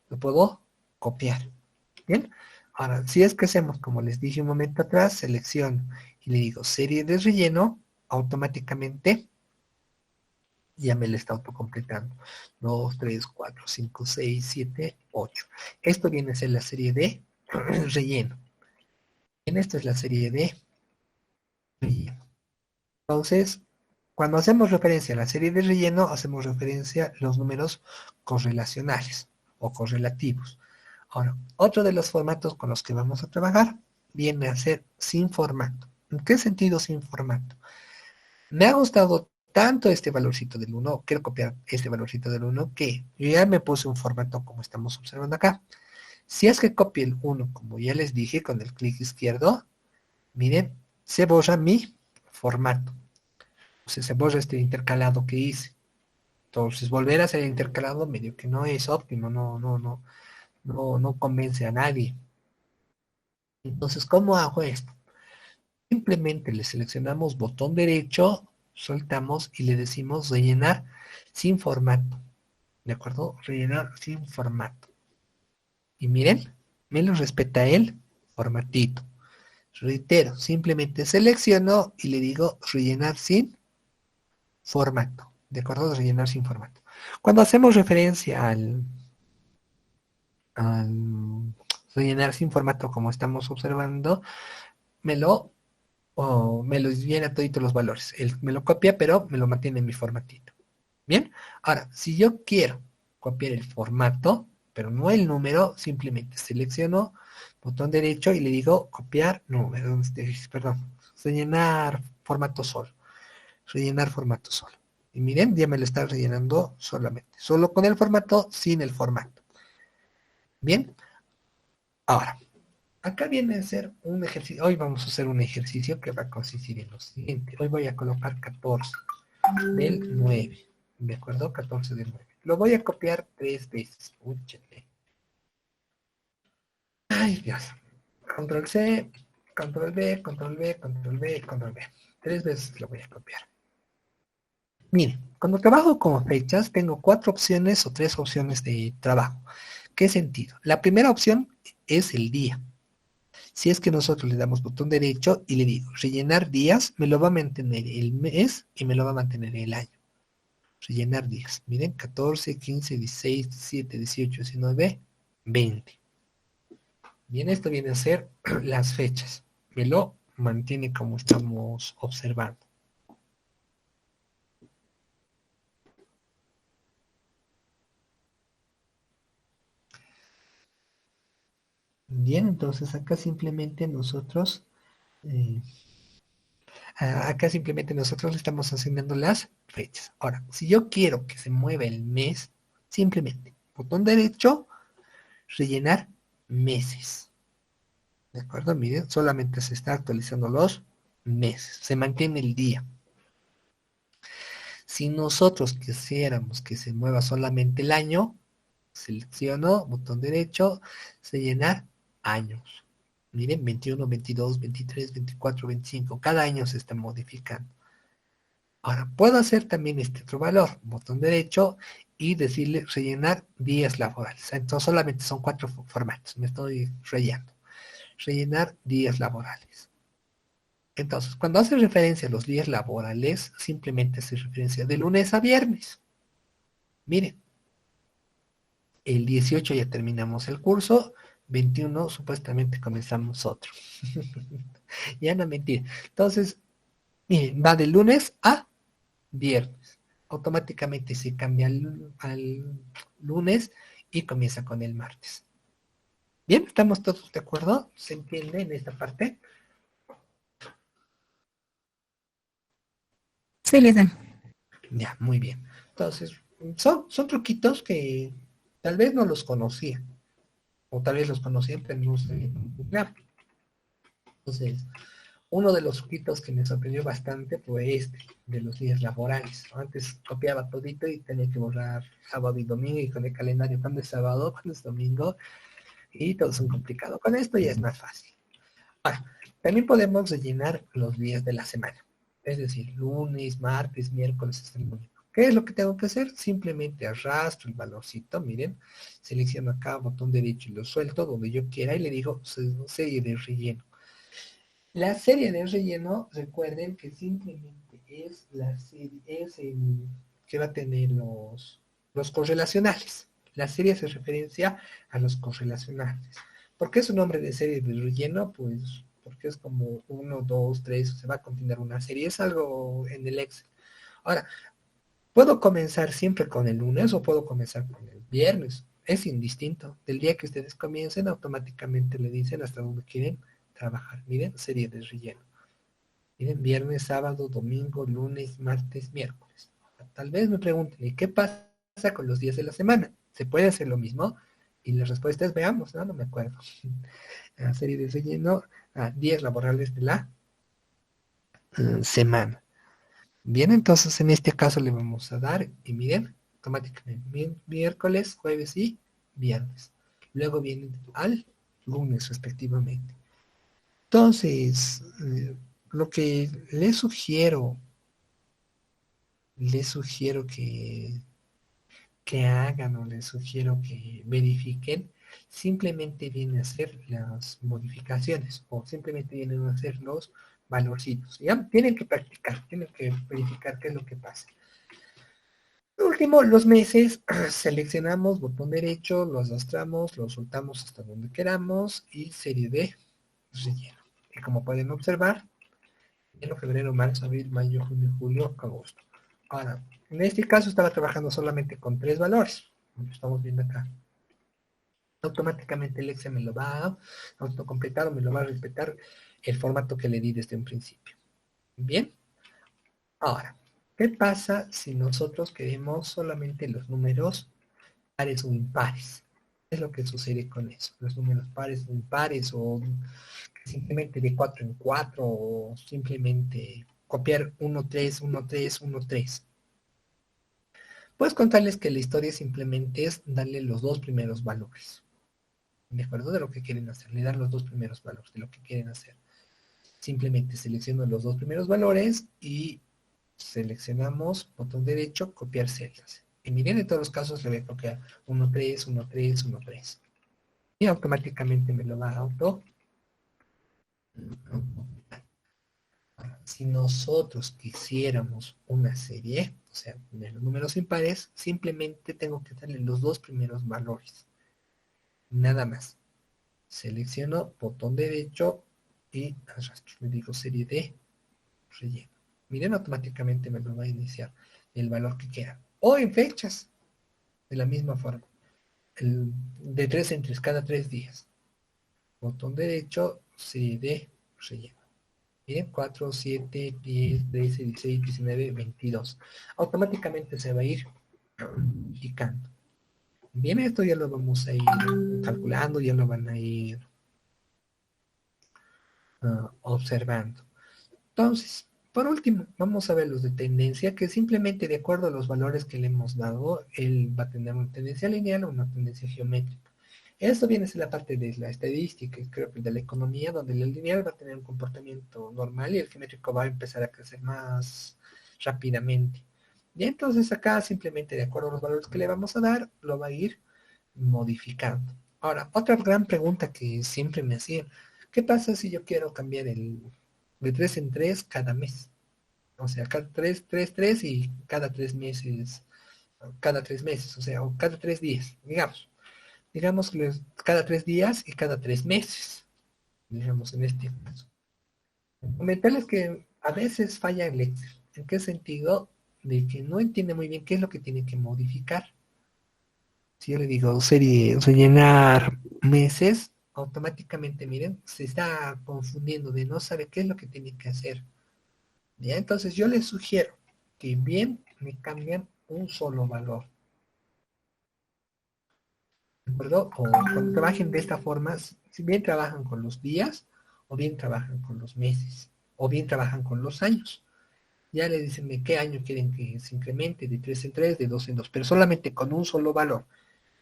lo puedo copiar. Bien, ahora si es que hacemos como les dije un momento atrás, selecciono y le digo serie de relleno, automáticamente ya me lo está autocompletando. 2, 3, 4, 5, 6, 7, 8. Esto viene a ser la serie de relleno. Bien, esto es la serie de relleno. Entonces, cuando hacemos referencia a la serie de relleno, hacemos referencia a los números correlacionales o correlativos. Ahora, otro de los formatos con los que vamos a trabajar viene a ser sin formato. ¿En qué sentido sin formato? Me ha gustado tanto este valorcito del 1, quiero copiar este valorcito del 1, que yo ya me puse un formato como estamos observando acá. Si es que copio el 1, como ya les dije, con el clic izquierdo, miren, se borra mi formato. O sea, se borra este intercalado que hice. Entonces, volver a hacer el intercalado medio que no es óptimo, no convence a nadie. Entonces, ¿cómo hago esto? Simplemente le seleccionamos botón derecho, soltamos y le decimos rellenar sin formato. ¿De acuerdo? Rellenar sin formato. Y miren, me lo respeta el formatito. Reitero, simplemente selecciono y le digo rellenar sin formato. ¿De acuerdo? Rellenar sin formato. Cuando hacemos referencia al rellenar sin formato como estamos observando, me lo llena toditos los valores. Él me lo copia, pero me lo mantiene en mi formatito. Bien, ahora, si yo quiero copiar el formato, pero no el número, simplemente selecciono botón derecho y le digo copiar número, perdón, rellenar formato solo. Rellenar formato solo. Y miren, ya me lo está rellenando solamente. Solo con el formato, sin el formato. Bien, ahora, acá viene a ser un ejercicio. Hoy vamos a hacer un ejercicio que va a consistir en lo siguiente. Hoy voy a colocar 14 del 9. ¿De acuerdo? 14 del 9. Lo voy a copiar 3 veces. Escúchenme. Ay, Dios. Control C, Control B, Control B, Control B, Control B. 3 veces lo voy a copiar. Miren, cuando trabajo con fechas, tengo 4 opciones o 3 opciones de trabajo. ¿Qué sentido? La primera opción es el día. Si es que nosotros le damos botón derecho y le digo rellenar días, me lo va a mantener el mes y me lo va a mantener el año. Rellenar días. Miren, 14, 15, 16, 17, 18, 19, 20. Bien, esto viene a ser las fechas. Me lo mantiene como estamos observando. Bien, entonces acá simplemente nosotros le estamos asignando las fechas. Ahora, si yo quiero que se mueva el mes, simplemente botón derecho, rellenar meses. ¿De acuerdo? Miren, solamente se está actualizando los meses. Se mantiene el día. Si nosotros quisiéramos que se mueva solamente el año, selecciono, botón derecho, rellenar años. Miren, 21, 22, 23, 24, 25. Cada año se está modificando. Ahora, puedo hacer también este otro valor, botón derecho, y decirle rellenar días laborales. Entonces solamente son 4 formatos, me estoy rellenando. Rellenar días laborales. Entonces, cuando hace referencia a los días laborales, simplemente hace referencia de lunes a viernes. Miren, el 18 ya terminamos el curso, 21 supuestamente comenzamos otro. Ya no mentir. Entonces, miren, va de lunes a viernes. Automáticamente se cambia al lunes y comienza con el martes. Bien, ¿estamos todos de acuerdo? ¿Se entiende en esta parte? Sí, Lisa. Ya, muy bien. Entonces, son truquitos que tal vez no los conocía, o tal vez los conocía, pero no sé. Claro. Entonces, uno de los truquitos que me sorprendió bastante fue este, de los días laborales. Antes copiaba todito y tenía que borrar sábado y domingo y con el calendario cuando es sábado, cuando es domingo, y todo es un complicado. Con esto ya es más fácil. Ahora, también podemos rellenar los días de la semana. Es decir, lunes, martes, miércoles, hasta el domingo. ¿Qué es lo que tengo que hacer? Simplemente arrastro el valorcito, miren, selecciono acá, botón derecho y lo suelto donde yo quiera y le digo serie de relleno. La serie de relleno, recuerden que simplemente es la serie, es el que va a tener los correlacionales. La serie hace referencia a los correlacionales. ¿Por qué su nombre de serie de relleno? Pues porque es como uno, dos, tres, se va a continuar una serie. Es algo en el Excel. Ahora, puedo comenzar siempre con el lunes o puedo comenzar con el viernes. Es indistinto. Del día que ustedes comiencen, automáticamente le dicen hasta dónde quieren trabajar. Miren, serie de relleno. Miren, viernes, sábado, domingo, lunes, martes, miércoles. Tal vez me pregunten, ¿y qué pasa con los días de la semana? ¿Se puede hacer lo mismo? Y la respuesta es, veamos, no me acuerdo. La serie de relleno, días laborables de la semana. Bien, entonces en este caso le vamos a dar, y miren, automáticamente, miércoles, jueves y viernes. Luego viene al lunes respectivamente. Entonces, lo que les sugiero que hagan o les sugiero que verifiquen, simplemente viene a hacer las modificaciones o simplemente vienen a hacer los valorcitos. Ya tienen que practicar, tienen que verificar qué es lo que pasa. Por último, los meses, seleccionamos botón derecho, los arrastramos, los soltamos hasta donde queramos y serie de relleno. Y como pueden observar, enero, febrero, marzo, abril, mayo, junio, julio, agosto. Ahora, en este caso estaba trabajando solamente con 3 valores, como estamos viendo acá. Automáticamente el Excel me lo va a autocompletar o me lo va a respetar el formato que le di desde un principio. Bien. Ahora, ¿qué pasa si nosotros queremos solamente los números pares o impares? ¿Qué es lo que sucede con eso? Los números pares o impares o simplemente de 4 en 4 o simplemente copiar 1, 3, 1, 3, 1, 3. Puedes contarles que la historia simplemente es darle los dos primeros valores. ¿De acuerdo? De lo que quieren hacer. Le dan los dos primeros valores de lo que quieren hacer. Simplemente selecciono los dos primeros valores y seleccionamos botón derecho, copiar celdas. Y miren, en todos los casos le voy a copiar 1, 3, 1, 3, 1, 3. Y automáticamente me lo va a auto. Si nosotros quisiéramos una serie, o sea, de los números impares, simplemente tengo que darle los dos primeros valores. Nada más. Selecciono botón derecho y arrastro. Le digo serie de relleno. Miren, automáticamente me lo va a iniciar el valor que quiera. O en fechas, de la misma forma. De 3 en 3, cada 3 días. Botón derecho, serie de relleno. Miren, 4, 7, 10, 13, 16, 19, 22. Automáticamente se va a ir picando. Bien, esto ya lo vamos a ir calculando, ya lo van a ir observando. Entonces, por último, vamos a ver los de tendencia, que simplemente de acuerdo a los valores que le hemos dado, él va a tener una tendencia lineal o una tendencia geométrica. Esto viene a ser la parte de la estadística, creo que de la economía, donde el lineal va a tener un comportamiento normal y el geométrico va a empezar a crecer más rápidamente. Y entonces acá simplemente de acuerdo a los valores que le vamos a dar, lo va a ir modificando. Ahora, otra gran pregunta que siempre me hacían, ¿qué pasa si yo quiero cambiar el de 3 en 3 cada mes? O sea, cada 3 3 3 y cada 3 meses, o sea, o cada 3 días, digamos que cada 3 días y cada 3 meses, digamos en este caso. Comentarles que a veces falla el Excel. ¿En qué sentido? De que no entiende muy bien qué es lo que tiene que modificar. Si yo le digo serie rellenar meses, automáticamente, miren, se está confundiendo de no sabe qué es lo que tiene que hacer. ¿Ya? Entonces yo les sugiero que bien me cambian un solo valor. ¿De acuerdo? O cuando trabajen de esta forma, si bien trabajan con los días, o bien trabajan con los meses, o bien trabajan con los años. Ya le dicen de qué año quieren que se incremente, de 3 en 3, de 2 en 2, pero solamente con un solo valor.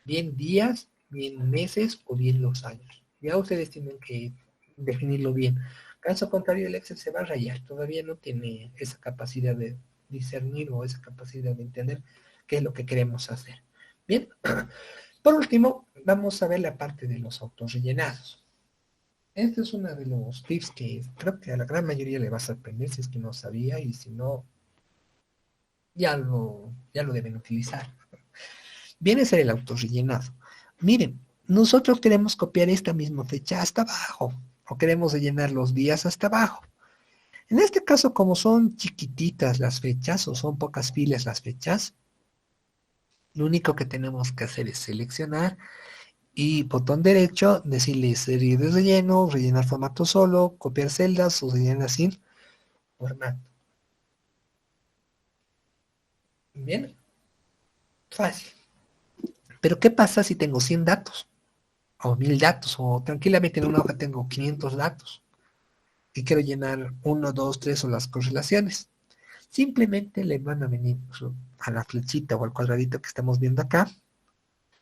Bien días, bien meses o bien los años. Ya ustedes tienen que definirlo bien. Caso contrario, el Excel se va a rayar. Todavía no tiene esa capacidad de discernir o esa capacidad de entender qué es lo que queremos hacer. Bien, por último, vamos a ver la parte de los autorrellenados. Este es uno de los tips que creo que a la gran mayoría le va a sorprender si es que no sabía y si no, ya lo deben utilizar. Viene a ser el autorrellenado. Miren, nosotros queremos copiar esta misma fecha hasta abajo o queremos rellenar los días hasta abajo. En este caso, como son chiquititas las fechas o son pocas filas las fechas, lo único que tenemos que hacer es seleccionar y botón derecho, decirle serie de relleno, rellenar formato solo, copiar celdas o rellenar sin formato. Bien, fácil. Pero ¿qué pasa si tengo 100 datos? O 1000 datos, o tranquilamente en una hoja tengo 500 datos y quiero llenar uno, 2, 3 o las correlaciones. Simplemente le van a venir a la flechita o al cuadradito que estamos viendo acá,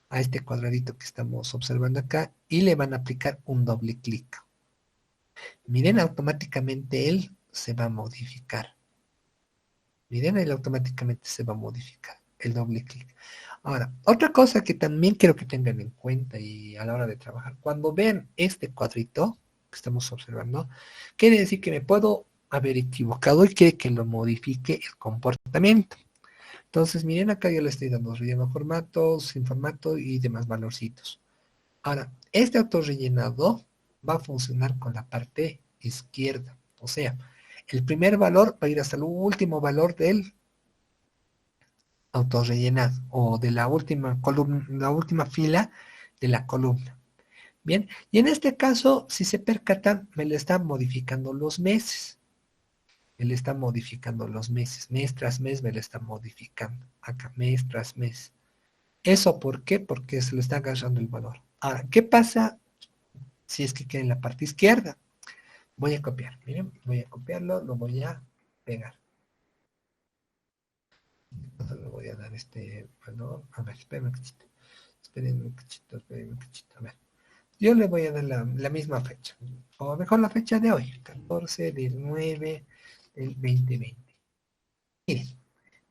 a este cuadradito que estamos observando acá, y le van a aplicar un doble clic. Miren, automáticamente él se va a modificar. Miren, él automáticamente se va a modificar. El doble clic. Ahora, otra cosa que también quiero que tengan en cuenta y a la hora de trabajar, cuando vean este cuadrito que estamos observando, quiere decir que me puedo haber equivocado y quiere que lo modifique el comportamiento. Entonces, miren acá yo le estoy dando relleno formato, sin formato y demás valorcitos. Ahora, este autorrellenado va a funcionar con la parte izquierda. O sea, el primer valor va a ir hasta el último valor del autorrellenado o de la última columna, la última fila de la columna. Bien, y en este caso, si se percatan, me le está modificando los meses. Me le está modificando los meses. Mes tras mes me le está modificando. Acá, mes tras mes. ¿Eso por qué? Porque se le está agarrando el valor. Ahora, ¿qué pasa si es que queda en la parte izquierda? Voy a copiar. Miren, voy a copiarlo, lo voy a pegar. Entonces le voy a dar este valor. A ver, espérenme un cachito. Espérenme un cachito, espérenme un cachito. A ver. Yo le voy a dar la misma fecha. O mejor la fecha de hoy. 14 del 9 del 2020. Miren,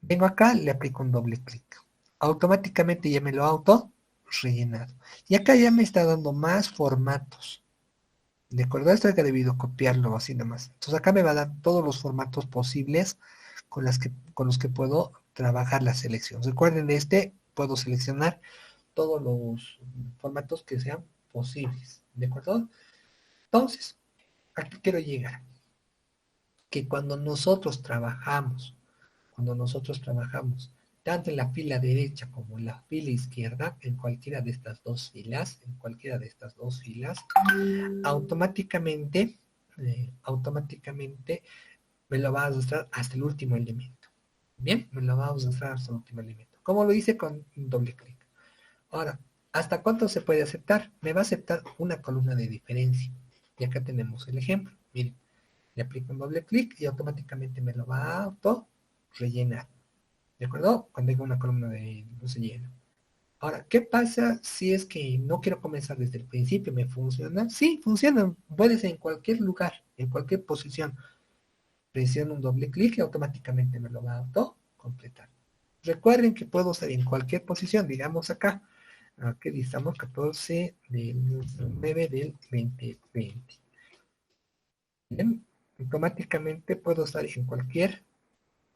vengo acá, le aplico un doble clic. Automáticamente ya me lo auto rellenado. Y acá ya me está dando más formatos. De acuerdo, esto que he debido copiarlo así nomás. Entonces acá me va a dar todos los formatos posibles con los que puedo trabajar la selección. Recuerden, de este puedo seleccionar todos los formatos que sean posibles. ¿De acuerdo? Entonces, aquí quiero llegar. Que cuando nosotros trabajamos, tanto en la fila derecha como en la fila izquierda, en cualquiera de estas dos filas, automáticamente me lo va a mostrar hasta el último elemento. Bien, me lo va a mostrar hasta el último elemento. ¿Cómo lo hice? Con un doble clic. Ahora, ¿hasta cuánto se puede aceptar? Me va a aceptar una columna de diferencia. Y acá tenemos el ejemplo. Miren, le aplico un doble clic y automáticamente me lo va a auto rellenar. ¿De acuerdo? Cuando tengo una columna de relleno. Ahora, ¿qué pasa si es que no quiero comenzar desde el principio? ¿Me funciona? Sí, funciona. Puede ser en cualquier lugar, en cualquier posición. presiono un doble clic y automáticamente me lo va a auto completar. Recuerden que puedo usar en cualquier posición, digamos acá, que estamos 14 del 9 del 2020. Bien, automáticamente puedo estar en cualquier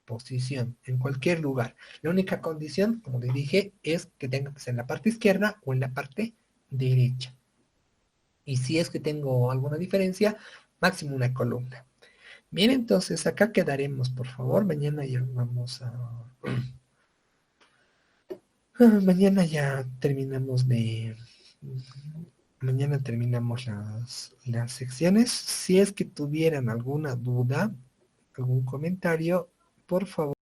posición, en cualquier lugar. La única condición, como les dije, es que tenga que ser en la parte izquierda o en la parte derecha. Y si es que tengo alguna diferencia, máximo una columna. Bien, entonces acá quedaremos, por favor. Mañana ya vamos a... Mañana ya terminamos de... Mañana terminamos las secciones. Si es que tuvieran alguna duda, algún comentario, por favor.